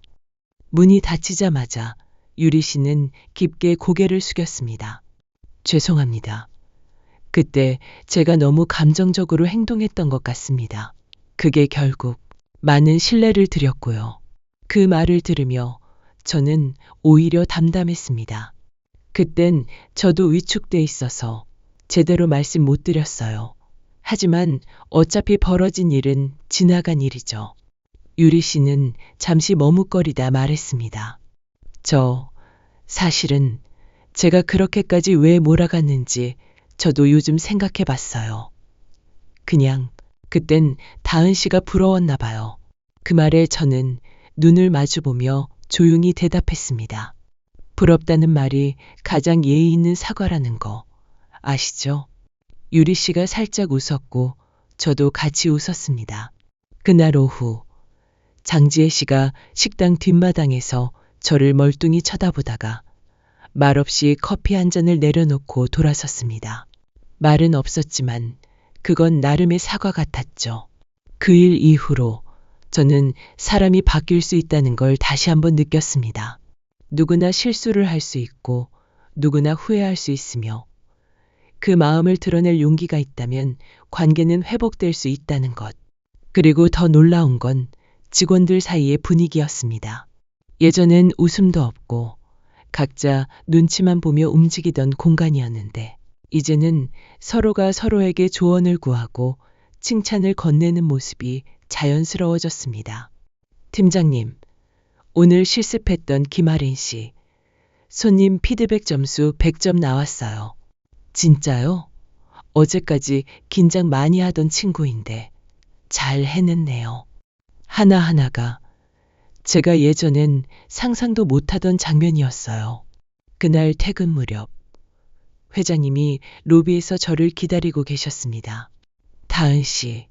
문이 닫히자마자 유리 씨는 깊게 고개를 숙였습니다. 죄송합니다. 그때 제가 너무 감정적으로 행동했던 것 같습니다. 그게 결국 많은 신뢰를 드렸고요. 그 말을 들으며 저는 오히려 담담했습니다. 그땐 저도 위축돼 있어서 제대로 말씀 못 드렸어요. 하지만 어차피 벌어진 일은 지나간 일이죠. 유리 씨는 잠시 머뭇거리다 말했습니다. 사실은 제가 그렇게까지 왜 몰아갔는지 저도 요즘 생각해 봤어요. 그냥 그땐 다은 씨가 부러웠나 봐요. 그 말에 저는 눈을 마주보며 조용히 대답했습니다. 부럽다는 말이 가장 예의 있는 사과라는 거 아시죠? 유리 씨가 살짝 웃었고 저도 같이 웃었습니다. 그날 오후 장지혜 씨가 식당 뒷마당에서 저를 멀뚱히 쳐다보다가 말없이 커피 한 잔을 내려놓고 돌아섰습니다. 말은 없었지만 그건 나름의 사과 같았죠. 그 일 이후로 저는 사람이 바뀔 수 있다는 걸 다시 한번 느꼈습니다. 누구나 실수를 할 수 있고 누구나 후회할 수 있으며 그 마음을 드러낼 용기가 있다면 관계는 회복될 수 있다는 것. 그리고 더 놀라운 건 직원들 사이의 분위기였습니다. 예전엔 웃음도 없고 각자 눈치만 보며 움직이던 공간이었는데 이제는 서로가 서로에게 조언을 구하고 칭찬을 건네는 모습이 자연스러워졌습니다. 팀장님, 오늘 실습했던 김아린 씨, 손님 피드백 점수 100점 나왔어요. 진짜요? 어제까지 긴장 많이 하던 친구인데 잘 해냈네요. 하나하나가 제가 예전엔 상상도 못하던 장면이었어요. 그날 퇴근 무렵 회장님이 로비에서 저를 기다리고 계셨습니다. 다은 씨,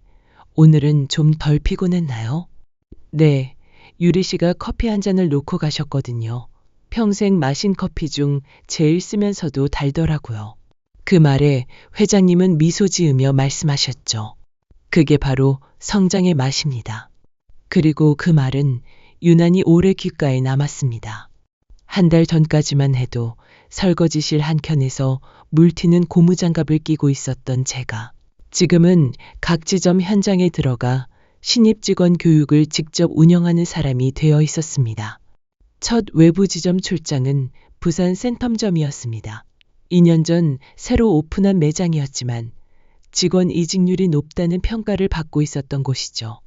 오늘은 좀 덜 피곤했나요? 네, 유리 씨가 커피 한 잔을 놓고 가셨거든요. 평생 마신 커피 중 제일 쓰면서도 달더라고요. 그 말에 회장님은 미소 지으며 말씀하셨죠. 그게 바로 성장의 맛입니다. 그리고 그 말은 유난히 오래 귓가에 남았습니다. 한 달 전까지만 해도 설거지실 한켠에서 물튀는 고무장갑을 끼고 있었던 제가 지금은 각 지점 현장에 들어가 신입 직원 교육을 직접 운영하는 사람이 되어 있었습니다. 첫 외부 지점 출장은 부산 센텀점이었습니다. 2년 전 새로 오픈한 매장이었지만 직원 이직률이 높다는 평가를 받고 있었던 곳이죠.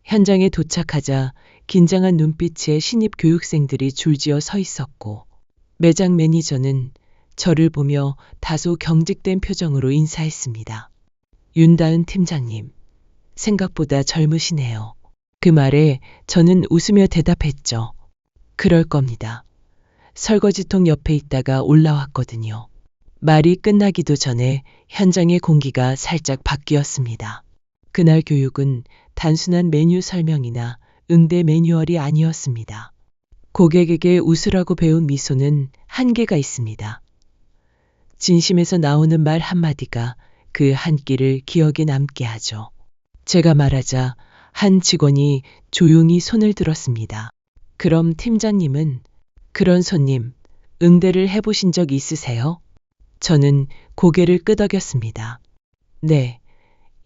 현장에 도착하자 긴장한 눈빛에 신입 교육생들이 줄지어 서 있었고 매장 매니저는 저를 보며 다소 경직된 표정으로 인사했습니다. 윤다은 팀장님, 생각보다 젊으시네요. 그 말에 저는 웃으며 대답했죠. 그럴 겁니다. 설거지통 옆에 있다가 올라왔거든요. 말이 끝나기도 전에 현장의 공기가 살짝 바뀌었습니다. 그날 교육은 단순한 메뉴 설명이나 응대 매뉴얼이 아니었습니다. 고객에게 웃으라고 배운 미소는 한계가 있습니다. 진심에서 나오는 말 한마디가 그 한 끼를 기억에 남게 하죠. 제가 말하자 한 직원이 조용히 손을 들었습니다. 그럼 팀장님은 그런 손님, 응대를 해보신 적 있으세요? 저는 고개를 끄덕였습니다. 네,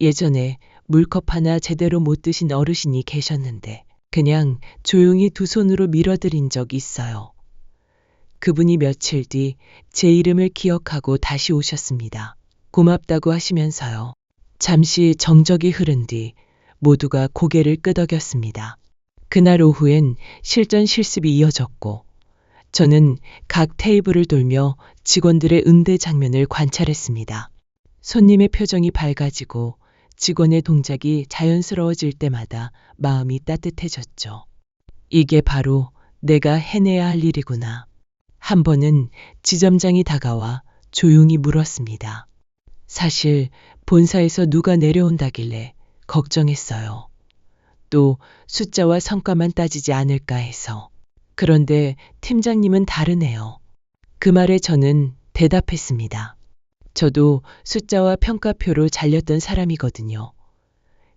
예전에 물컵 하나 제대로 못 드신 어르신이 계셨는데 그냥 조용히 두 손으로 밀어드린 적 있어요. 그분이 며칠 뒤 제 이름을 기억하고 다시 오셨습니다. 고맙다고 하시면서요. 잠시 정적이 흐른 뒤 모두가 고개를 끄덕였습니다. 그날 오후엔 실전 실습이 이어졌고 저는 각 테이블을 돌며 직원들의 응대 장면을 관찰했습니다. 손님의 표정이 밝아지고 직원의 동작이 자연스러워질 때마다 마음이 따뜻해졌죠. 이게 바로 내가 해내야 할 일이구나. 한 번은 지점장이 다가와 조용히 물었습니다. 사실 본사에서 누가 내려온다길래 걱정했어요. 또 숫자와 성과만 따지지 않을까 해서. 그런데 팀장님은 다르네요. 그 말에 저는 대답했습니다. 저도 숫자와 평가표로 잘렸던 사람이거든요.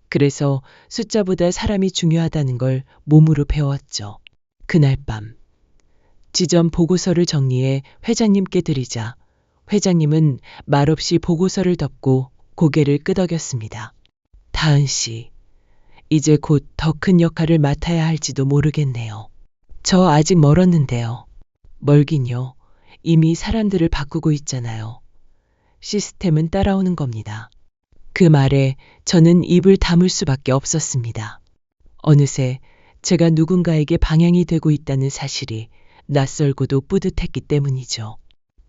그래서 숫자보다 사람이 중요하다는 걸 몸으로 배웠죠. 그날 밤 지점 보고서를 정리해 회장님께 드리자 회장님은 말없이 보고서를 덮고 고개를 끄덕였습니다. 다은 씨, 이제 곧 더 큰 역할을 맡아야 할지도 모르겠네요. 저 아직 멀었는데요. 멀긴요. 이미 사람들을 바꾸고 있잖아요. 시스템은 따라오는 겁니다. 그 말에 저는 입을 다물 수밖에 없었습니다. 어느새 제가 누군가에게 방향이 되고 있다는 사실이 낯설고도 뿌듯했기 때문이죠.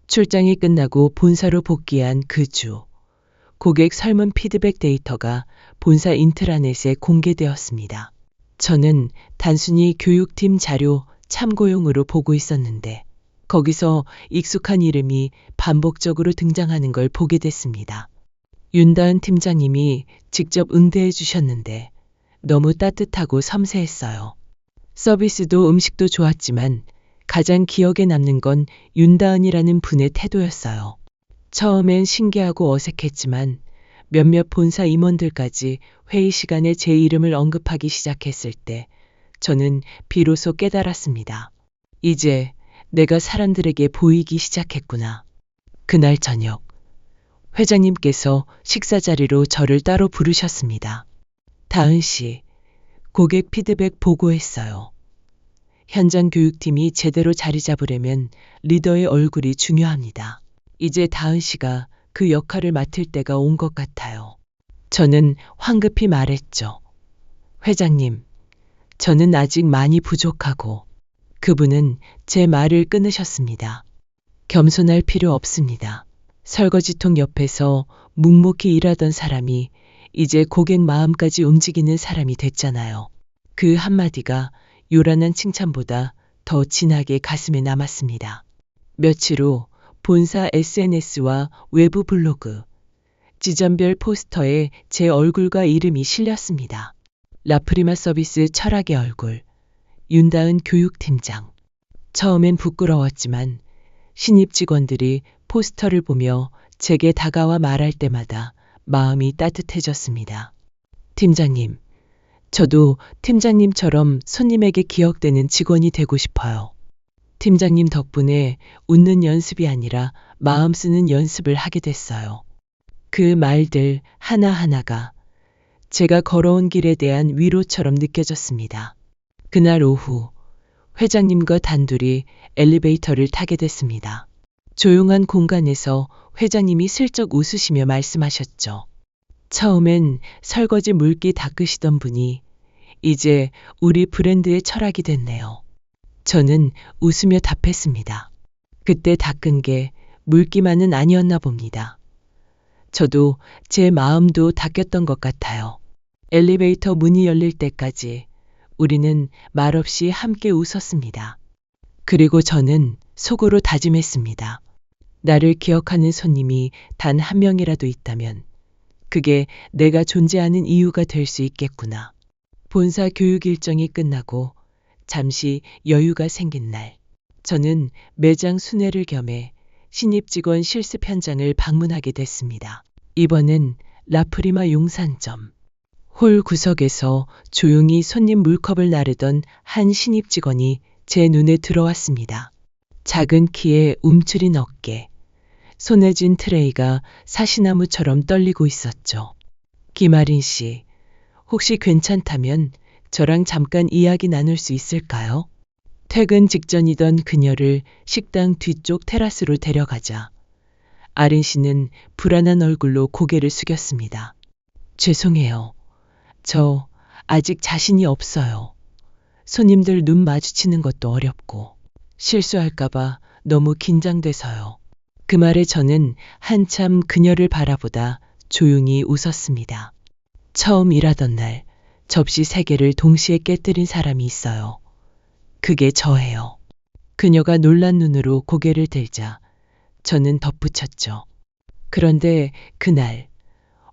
출장이 끝나고 본사로 복귀한 그 주, 고객 설문 피드백 데이터가 본사 인트라넷에 공개되었습니다. 저는 단순히 교육팀 자료 참고용으로 보고 있었는데 거기서 익숙한 이름이 반복적으로 등장하는 걸 보게 됐습니다. 윤다은 팀장님이 직접 응대해 주셨는데 너무 따뜻하고 섬세했어요. 서비스도 음식도 좋았지만 가장 기억에 남는 건 윤다은이라는 분의 태도였어요. 처음엔 신기하고 어색했지만 몇몇 본사 임원들까지 회의 시간에 제 이름을 언급하기 시작했을 때 저는 비로소 깨달았습니다. 이제 내가 사람들에게 보이기 시작했구나. 그날 저녁, 회장님께서 식사 자리로 저를 따로 부르셨습니다. 다은 씨, 고객 피드백 보고했어요. 현장 교육팀이 제대로 자리 잡으려면 리더의 얼굴이 중요합니다. 이제 다은 씨가 그 역할을 맡을 때가 온 것 같아요. 저는 황급히 말했죠. 회장님, 저는 아직 많이 부족하고. 그분은 제 말을 끊으셨습니다. 겸손할 필요 없습니다. 설거지통 옆에서 묵묵히 일하던 사람이 이제 고객 마음까지 움직이는 사람이 됐잖아요. 그 한마디가 요란한 칭찬보다 더 진하게 가슴에 남았습니다. 며칠 후 본사 SNS와 외부 블로그, 지점별 포스터에 제 얼굴과 이름이 실렸습니다. 라프리마 서비스 철학의 얼굴, 윤다은 교육팀장. 처음엔 부끄러웠지만 신입 직원들이 포스터를 보며 제게 다가와 말할 때마다 마음이 따뜻해졌습니다. 팀장님, 저도 팀장님처럼 손님에게 기억되는 직원이 되고 싶어요. 팀장님 덕분에 웃는 연습이 아니라 마음 쓰는 연습을 하게 됐어요. 그 말들 하나하나가 제가 걸어온 길에 대한 위로처럼 느껴졌습니다. 그날 오후 회장님과 단둘이 엘리베이터를 타게 됐습니다. 조용한 공간에서 회장님이 슬쩍 웃으시며 말씀하셨죠. 처음엔 설거지 물기 닦으시던 분이 이제 우리 브랜드의 철학이 됐네요. 저는 웃으며 답했습니다. 그때 닦은 게 물기만은 아니었나 봅니다. 저도 제 마음도 닦였던 것 같아요. 엘리베이터 문이 열릴 때까지 우리는 말없이 함께 웃었습니다. 그리고 저는 속으로 다짐했습니다. 나를 기억하는 손님이 단 한 명이라도 있다면 그게 내가 존재하는 이유가 될 수 있겠구나. 본사 교육 일정이 끝나고 잠시 여유가 생긴 날, 저는 매장 순회를 겸해 신입 직원 실습 현장을 방문하게 됐습니다. 이번엔 라프리마 용산점. 홀 구석에서 조용히 손님 물컵을 나르던 한 신입 직원이 제 눈에 들어왔습니다. 작은 키에 움츠린 어깨, 손에 쥔 트레이가 사시나무처럼 떨리고 있었죠. 김아린 씨, 혹시 괜찮다면 저랑 잠깐 이야기 나눌 수 있을까요? 퇴근 직전이던 그녀를 식당 뒤쪽 테라스로 데려가자 아린 씨는 불안한 얼굴로 고개를 숙였습니다. 죄송해요. 저 아직 자신이 없어요. 손님들 눈 마주치는 것도 어렵고 실수할까봐 너무 긴장돼서요. 그 말에 저는 한참 그녀를 바라보다 조용히 웃었습니다. 처음 일하던 날 접시 3개를 동시에 깨뜨린 사람이 있어요. 그게 저예요. 그녀가 놀란 눈으로 고개를 들자 저는 덧붙였죠. 그런데 그날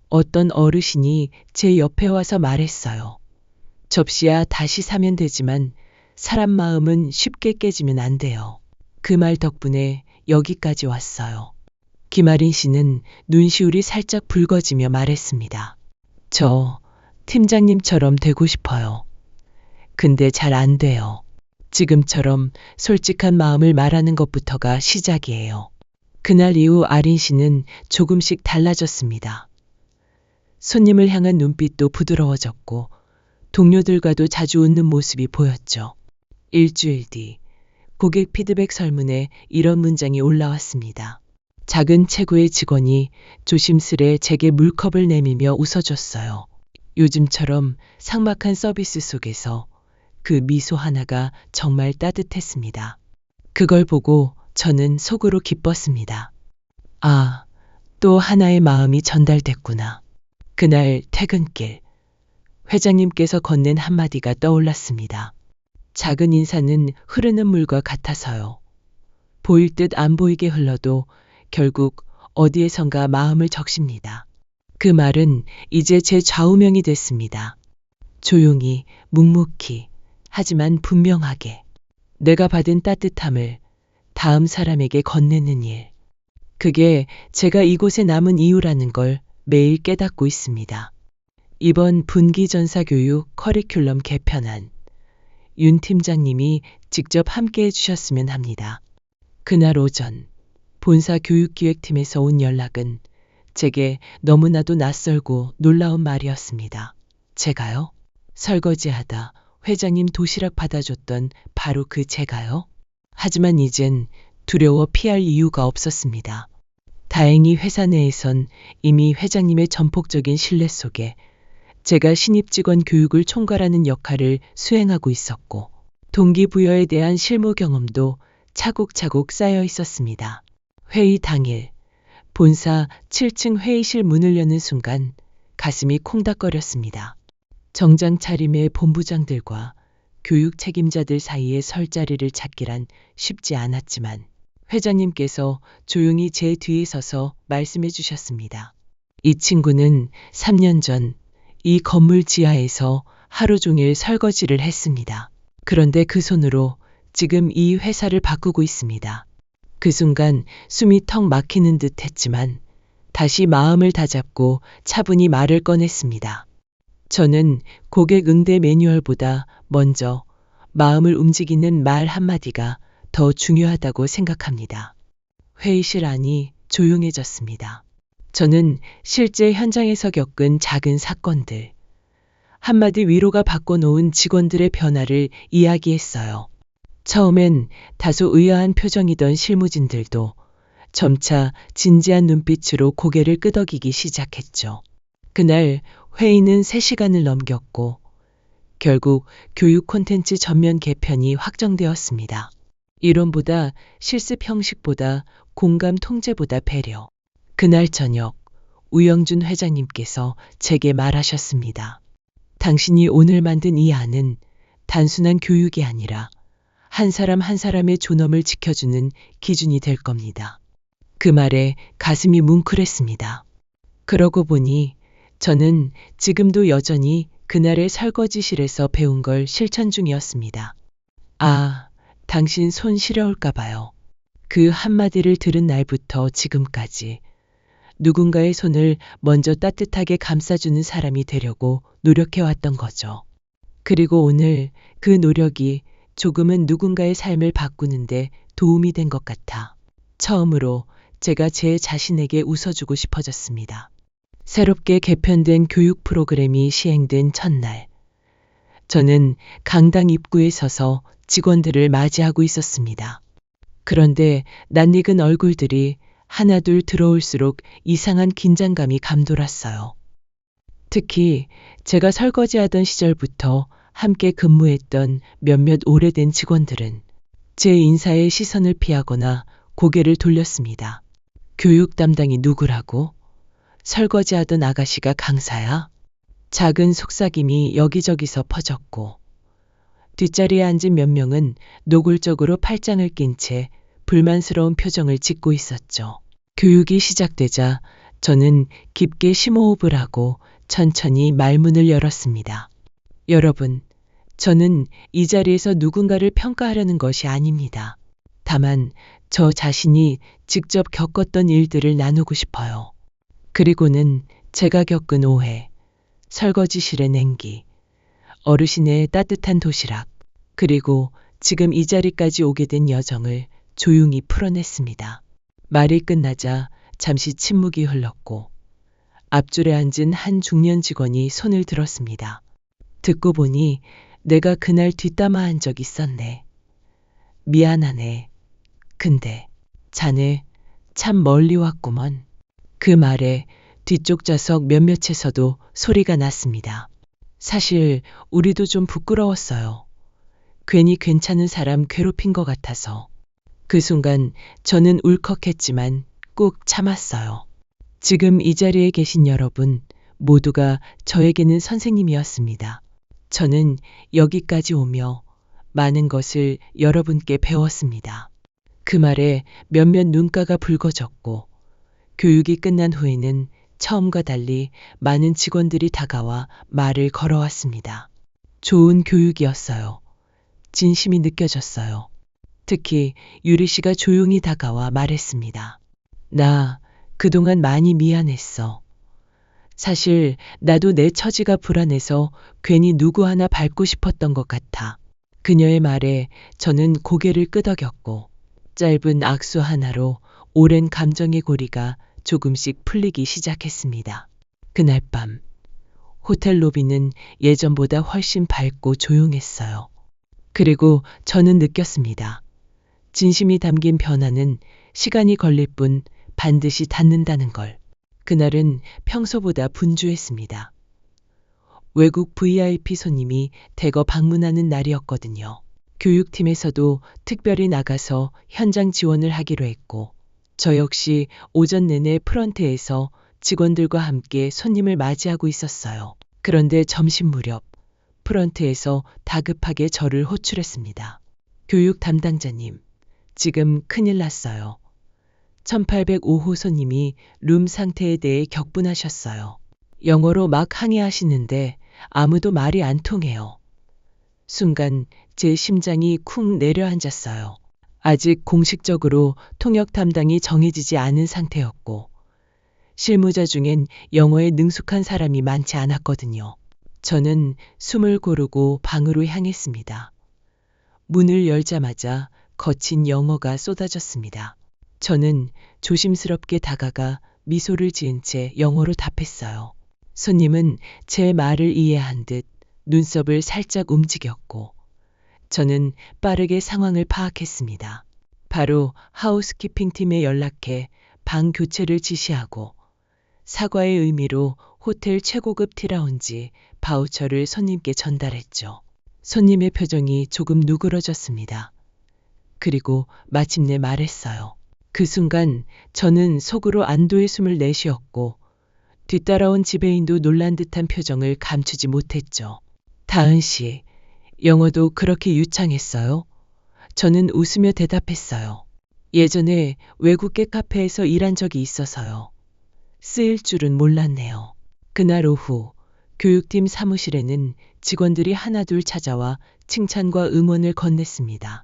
어떤 어르신이 제 옆에 와서 말했어요. 접시야 다시 사면 되지만 사람 마음은 쉽게 깨지면 안 돼요. 그 말 덕분에 여기까지 왔어요. 김아린 씨는 눈시울이 살짝 붉어지며 말했습니다. 저 팀장님처럼 되고 싶어요. 근데 잘 안 돼요. 지금처럼 솔직한 마음을 말하는 것부터가 시작이에요. 그날 이후 아린 씨는 조금씩 달라졌습니다. 손님을 향한 눈빛도 부드러워졌고 동료들과도 자주 웃는 모습이 보였죠. 일주일 뒤 고객 피드백 설문에 이런 문장이 올라왔습니다. 작은 체구의 직원이 조심스레 제게 물컵을 내밀며 웃어줬어요. 요즘처럼 삭막한 서비스 속에서 그 미소 하나가 정말 따뜻했습니다. 그걸 보고 저는 속으로 기뻤습니다. 아, 또 하나의 마음이 전달됐구나. 그날 퇴근길, 회장님께서 건넨 한마디가 떠올랐습니다. 작은 인사는 흐르는 물과 같아서요. 보일 듯 안 보이게 흘러도 결국 어디에선가 마음을 적십니다. 그 말은 이제 제 좌우명이 됐습니다. 조용히, 묵묵히, 하지만 분명하게 내가 받은 따뜻함을 다음 사람에게 건네는 일. 그게 제가 이곳에 남은 이유라는 걸 매일 깨닫고 있습니다. 이번 분기전사 교육 커리큘럼 개편안 윤 팀장님이 직접 함께 해주셨으면 합니다. 그날 오전 본사 교육기획팀에서 온 연락은 제게 너무나도 낯설고 놀라운 말이었습니다. 제가요? 설거지하다 회장님 도시락 받아줬던 바로 그 제가요? 하지만 이젠 두려워 피할 이유가 없었습니다. 다행히 회사 내에선 이미 회장님의 전폭적인 신뢰 속에 제가 신입 직원 교육을 총괄하는 역할을 수행하고 있었고 동기부여에 대한 실무 경험도 차곡차곡 쌓여 있었습니다. 회의 당일 본사 7층 회의실 문을 여는 순간 가슴이 콩닥거렸습니다. 정장 차림의 본부장들과 교육 책임자들 사이에 설 자리를 찾기란 쉽지 않았지만 회장님께서 조용히 제 뒤에 서서 말씀해 주셨습니다. 이 친구는 3년 전 이 건물 지하에서 하루 종일 설거지를 했습니다. 그런데 그 손으로 지금 이 회사를 바꾸고 있습니다. 그 순간 숨이 턱 막히는 듯 했지만 다시 마음을 다잡고 차분히 말을 꺼냈습니다. 저는 고객 응대 매뉴얼보다 먼저 마음을 움직이는 말 한마디가 더 중요하다고 생각합니다. 회의실 안이 조용해졌습니다. 저는 실제 현장에서 겪은 작은 사건들, 한마디 위로가 바꿔놓은 직원들의 변화를 이야기했어요. 처음엔 다소 의아한 표정이던 실무진들도 점차 진지한 눈빛으로 고개를 끄덕이기 시작했죠. 그날 회의는 3시간을 넘겼고 결국 교육 콘텐츠 전면 개편이 확정되었습니다. 이론보다 실습 형식보다 공감 통제보다 배려. 그날 저녁 우영준 회장님께서 제게 말하셨습니다. 당신이 오늘 만든 이 안은 단순한 교육이 아니라 한 사람 한 사람의 존엄을 지켜주는 기준이 될 겁니다. 그 말에 가슴이 뭉클했습니다. 그러고 보니 저는 지금도 여전히 그날의 설거지실에서 배운 걸 실천 중이었습니다. 아, 당신 손 시려울까 봐요. 그 한마디를 들은 날부터 지금까지 누군가의 손을 먼저 따뜻하게 감싸주는 사람이 되려고 노력해왔던 거죠. 그리고 오늘 그 노력이 조금은 누군가의 삶을 바꾸는데 도움이 된 것 같아 처음으로 제가 제 자신에게 웃어주고 싶어졌습니다. 새롭게 개편된 교육 프로그램이 시행된 첫날, 저는 강당 입구에 서서 직원들을 맞이하고 있었습니다. 그런데 낯익은 얼굴들이 하나둘 들어올수록 이상한 긴장감이 감돌았어요. 특히 제가 설거지하던 시절부터 함께 근무했던 몇몇 오래된 직원들은 제 인사에 시선을 피하거나 고개를 돌렸습니다. 교육 담당이 누구라고? 설거지하던 아가씨가 강사야? 작은 속삭임이 여기저기서 퍼졌고 뒷자리에 앉은 몇 명은 노골적으로 팔짱을 낀 채 불만스러운 표정을 짓고 있었죠. 교육이 시작되자 저는 깊게 심호흡을 하고 천천히 말문을 열었습니다. 여러분, 저는 이 자리에서 누군가를 평가하려는 것이 아닙니다. 다만 저 자신이 직접 겪었던 일들을 나누고 싶어요. 그리고는 제가 겪은 오해, 설거지실의 냉기, 어르신의 따뜻한 도시락, 그리고 지금 이 자리까지 오게 된 여정을 조용히 풀어냈습니다. 말이 끝나자 잠시 침묵이 흘렀고 앞줄에 앉은 한 중년 직원이 손을 들었습니다. 듣고 보니 내가 그날 뒷담화한 적 있었네. 미안하네. 근데 자네 참 멀리 왔구먼. 그 말에 뒤쪽 좌석 몇몇에서도 소리가 났습니다. 사실 우리도 좀 부끄러웠어요. 괜히 괜찮은 사람 괴롭힌 것 같아서. 그 순간 저는 울컥했지만 꾹 참았어요. 지금 이 자리에 계신 여러분 모두가 저에게는 선생님이었습니다. 저는 여기까지 오며 많은 것을 여러분께 배웠습니다. 그 말에 몇몇 눈가가 붉어졌고 교육이 끝난 후에는 처음과 달리 많은 직원들이 다가와 말을 걸어왔습니다. 좋은 교육이었어요. 진심이 느껴졌어요. 특히 유리 씨가 조용히 다가와 말했습니다. 나 그동안 많이 미안했어. 사실 나도 내 처지가 불안해서 괜히 누구 하나 밟고 싶었던 것 같아. 그녀의 말에 저는 고개를 끄덕였고 짧은 악수 하나로 오랜 감정의 고리가 조금씩 풀리기 시작했습니다. 그날 밤 호텔 로비는 예전보다 훨씬 밝고 조용했어요. 그리고 저는 느꼈습니다. 진심이 담긴 변화는 시간이 걸릴 뿐 반드시 닿는다는 걸. 그날은 평소보다 분주했습니다. 외국 VIP 손님이 대거 방문하는 날이었거든요. 교육팀에서도 특별히 나가서 현장 지원을 하기로 했고 저 역시 오전 내내 프런트에서 직원들과 함께 손님을 맞이하고 있었어요. 그런데 점심 무렵 프런트에서 다급하게 저를 호출했습니다. 교육 담당자님, 지금 큰일 났어요. 1805호 손님이 룸 상태에 대해 격분하셨어요. 영어로 막 항의하시는데 아무도 말이 안 통해요. 순간 제 심장이 쿵 내려앉았어요. 아직 공식적으로 통역 담당이 정해지지 않은 상태였고 실무자 중엔 영어에 능숙한 사람이 많지 않았거든요. 저는 숨을 고르고 방으로 향했습니다. 문을 열자마자 거친 영어가 쏟아졌습니다. 저는 조심스럽게 다가가 미소를 지은 채 영어로 답했어요. 손님은 제 말을 이해한 듯 눈썹을 살짝 움직였고 저는 빠르게 상황을 파악했습니다. 바로 하우스키핑 팀에 연락해 방 교체를 지시하고 사과의 의미로 호텔 최고급 티라운지 바우처를 손님께 전달했죠. 손님의 표정이 조금 누그러졌습니다. 그리고 마침내 말했어요. 그 순간 저는 속으로 안도의 숨을 내쉬었고 뒤따라온 지배인도 놀란 듯한 표정을 감추지 못했죠. 다은 씨, 영어도 그렇게 유창했어요? 저는 웃으며 대답했어요. 예전에 외국계 카페에서 일한 적이 있어서요. 쓰일 줄은 몰랐네요. 그날 오후 교육팀 사무실에는 직원들이 하나둘 찾아와 칭찬과 응원을 건넸습니다.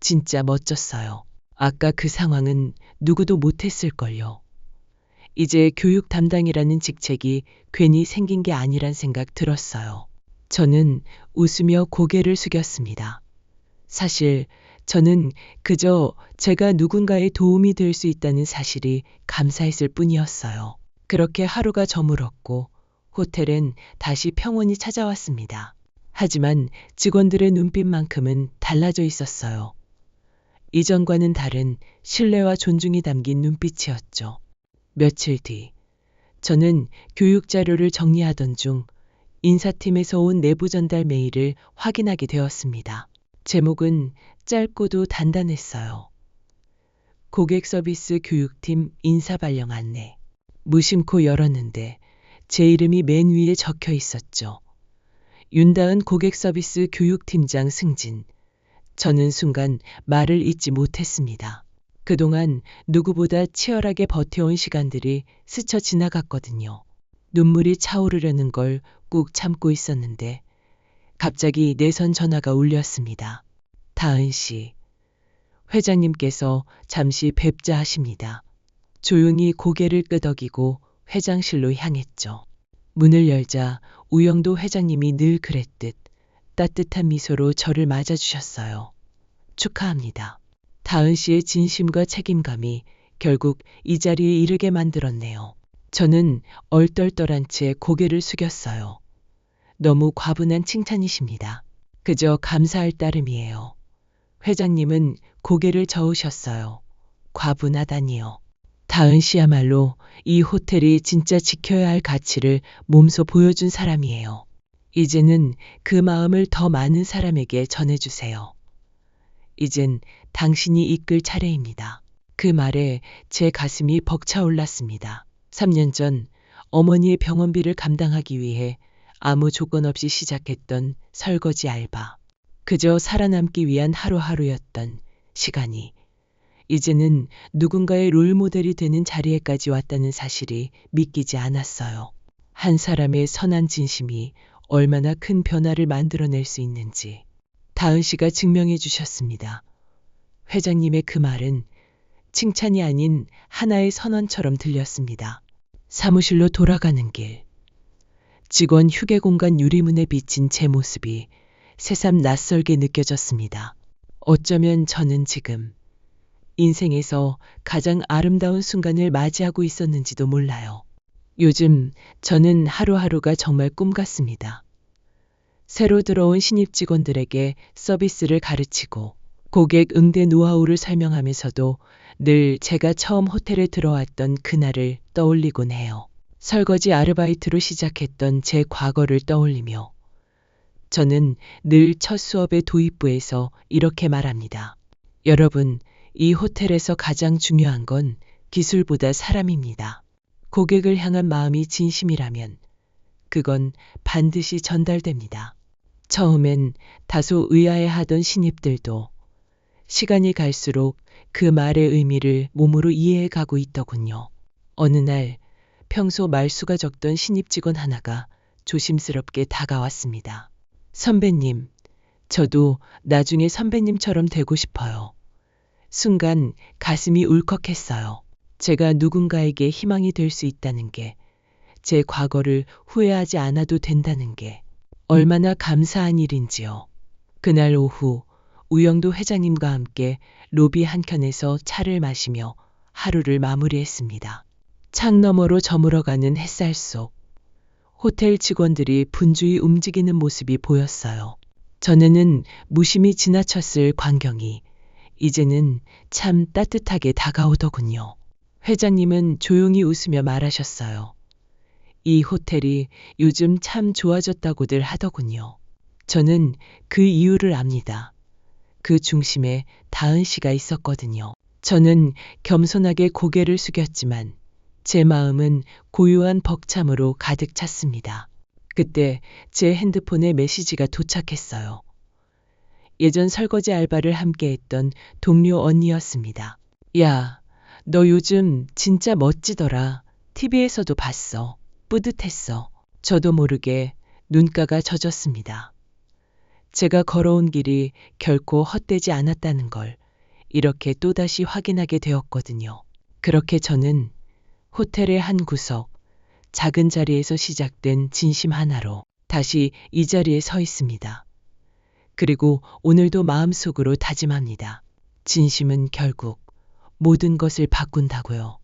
진짜 멋졌어요. 아까 그 상황은 누구도 못했을걸요. 이제 교육 담당이라는 직책이 괜히 생긴 게 아니란 생각 들었어요. 저는 웃으며 고개를 숙였습니다. 사실 저는 그저 제가 누군가의 도움이 될 수 있다는 사실이 감사했을 뿐이었어요. 그렇게 하루가 저물었고 호텔엔 다시 평온이 찾아왔습니다. 하지만 직원들의 눈빛만큼은 달라져 있었어요. 이전과는 다른 신뢰와 존중이 담긴 눈빛이었죠. 며칠 뒤, 저는 교육 자료를 정리하던 중 인사팀에서 온 내부 전달 메일을 확인하게 되었습니다. 제목은 짧고도 단단했어요. 고객 서비스 교육팀 인사 발령 안내. 무심코 열었는데 제 이름이 맨 위에 적혀 있었죠. 윤다은 고객 서비스 교육팀장 승진. 저는 순간 말을 잇지 못했습니다. 그동안 누구보다 치열하게 버텨온 시간들이 스쳐 지나갔거든요. 눈물이 차오르려는 걸 꾹 참고 있었는데 갑자기 내선 전화가 울렸습니다. 다은 씨, 회장님께서 잠시 뵙자 하십니다. 조용히 고개를 끄덕이고 회장실로 향했죠. 문을 열자 우영도 회장님이 늘 그랬듯 따뜻한 미소로 저를 맞아주셨어요. 축하합니다. 다은 씨의 진심과 책임감이 결국 이 자리에 이르게 만들었네요. 저는 얼떨떨한 채 고개를 숙였어요. 너무 과분한 칭찬이십니다. 그저 감사할 따름이에요. 회장님은 고개를 저으셨어요. 과분하다니요. 다은 씨야말로 이 호텔이 진짜 지켜야 할 가치를 몸소 보여준 사람이에요. 이제는 그 마음을 더 많은 사람에게 전해주세요. 이젠 당신이 이끌 차례입니다. 그 말에 제 가슴이 벅차올랐습니다. 3년 전 어머니의 병원비를 감당하기 위해 아무 조건 없이 시작했던 설거지 알바. 그저 살아남기 위한 하루하루였던 시간이 이제는 누군가의 롤모델이 되는 자리에까지 왔다는 사실이 믿기지 않았어요. 한 사람의 선한 진심이 얼마나 큰 변화를 만들어낼 수 있는지 다은 씨가 증명해 주셨습니다. 회장님의 그 말은 칭찬이 아닌 하나의 선언처럼 들렸습니다. 사무실로 돌아가는 길. 직원 휴게 공간 유리문에 비친 제 모습이 새삼 낯설게 느껴졌습니다. 어쩌면 저는 지금 인생에서 가장 아름다운 순간을 맞이하고 있었는지도 몰라요. 요즘 저는 하루하루가 정말 꿈 같습니다. 새로 들어온 신입 직원들에게 서비스를 가르치고 고객 응대 노하우를 설명하면서도 늘 제가 처음 호텔에 들어왔던 그날을 떠올리곤 해요. 설거지 아르바이트로 시작했던 제 과거를 떠올리며 저는 늘 첫 수업의 도입부에서 이렇게 말합니다. 여러분, 이 호텔에서 가장 중요한 건 기술보다 사람입니다. 고객을 향한 마음이 진심이라면 그건 반드시 전달됩니다. 처음엔 다소 의아해하던 신입들도 시간이 갈수록 그 말의 의미를 몸으로 이해해가고 있더군요. 어느 날 평소 말수가 적던 신입 직원 하나가 조심스럽게 다가왔습니다. 선배님, 저도 나중에 선배님처럼 되고 싶어요. 순간 가슴이 울컥했어요. 제가 누군가에게 희망이 될 수 있다는 게, 제 과거를 후회하지 않아도 된다는 게 얼마나 감사한 일인지요. 그날 오후 우영도 회장님과 함께 로비 한켠에서 차를 마시며 하루를 마무리했습니다. 창 너머로 저물어가는 햇살 속 호텔 직원들이 분주히 움직이는 모습이 보였어요. 전에는 무심히 지나쳤을 광경이 이제는 참 따뜻하게 다가오더군요. 회장님은 조용히 웃으며 말하셨어요. 이 호텔이 요즘 참 좋아졌다고들 하더군요. 저는 그 이유를 압니다. 그 중심에 다은 씨가 있었거든요. 저는 겸손하게 고개를 숙였지만 제 마음은 고요한 벅참으로 가득 찼습니다. 그때 제 핸드폰에 메시지가 도착했어요. 예전 설거지 알바를 함께 했던 동료 언니였습니다. 야, 너 요즘 진짜 멋지더라. TV에서도 봤어. 뿌듯했어. 저도 모르게 눈가가 젖었습니다. 제가 걸어온 길이 결코 헛되지 않았다는 걸 이렇게 또다시 확인하게 되었거든요. 그렇게 저는 호텔의 한 구석, 작은 자리에서 시작된 진심 하나로 다시 이 자리에 서 있습니다. 그리고 오늘도 마음속으로 다짐합니다. 진심은 결국 모든 것을 바꾼다고요.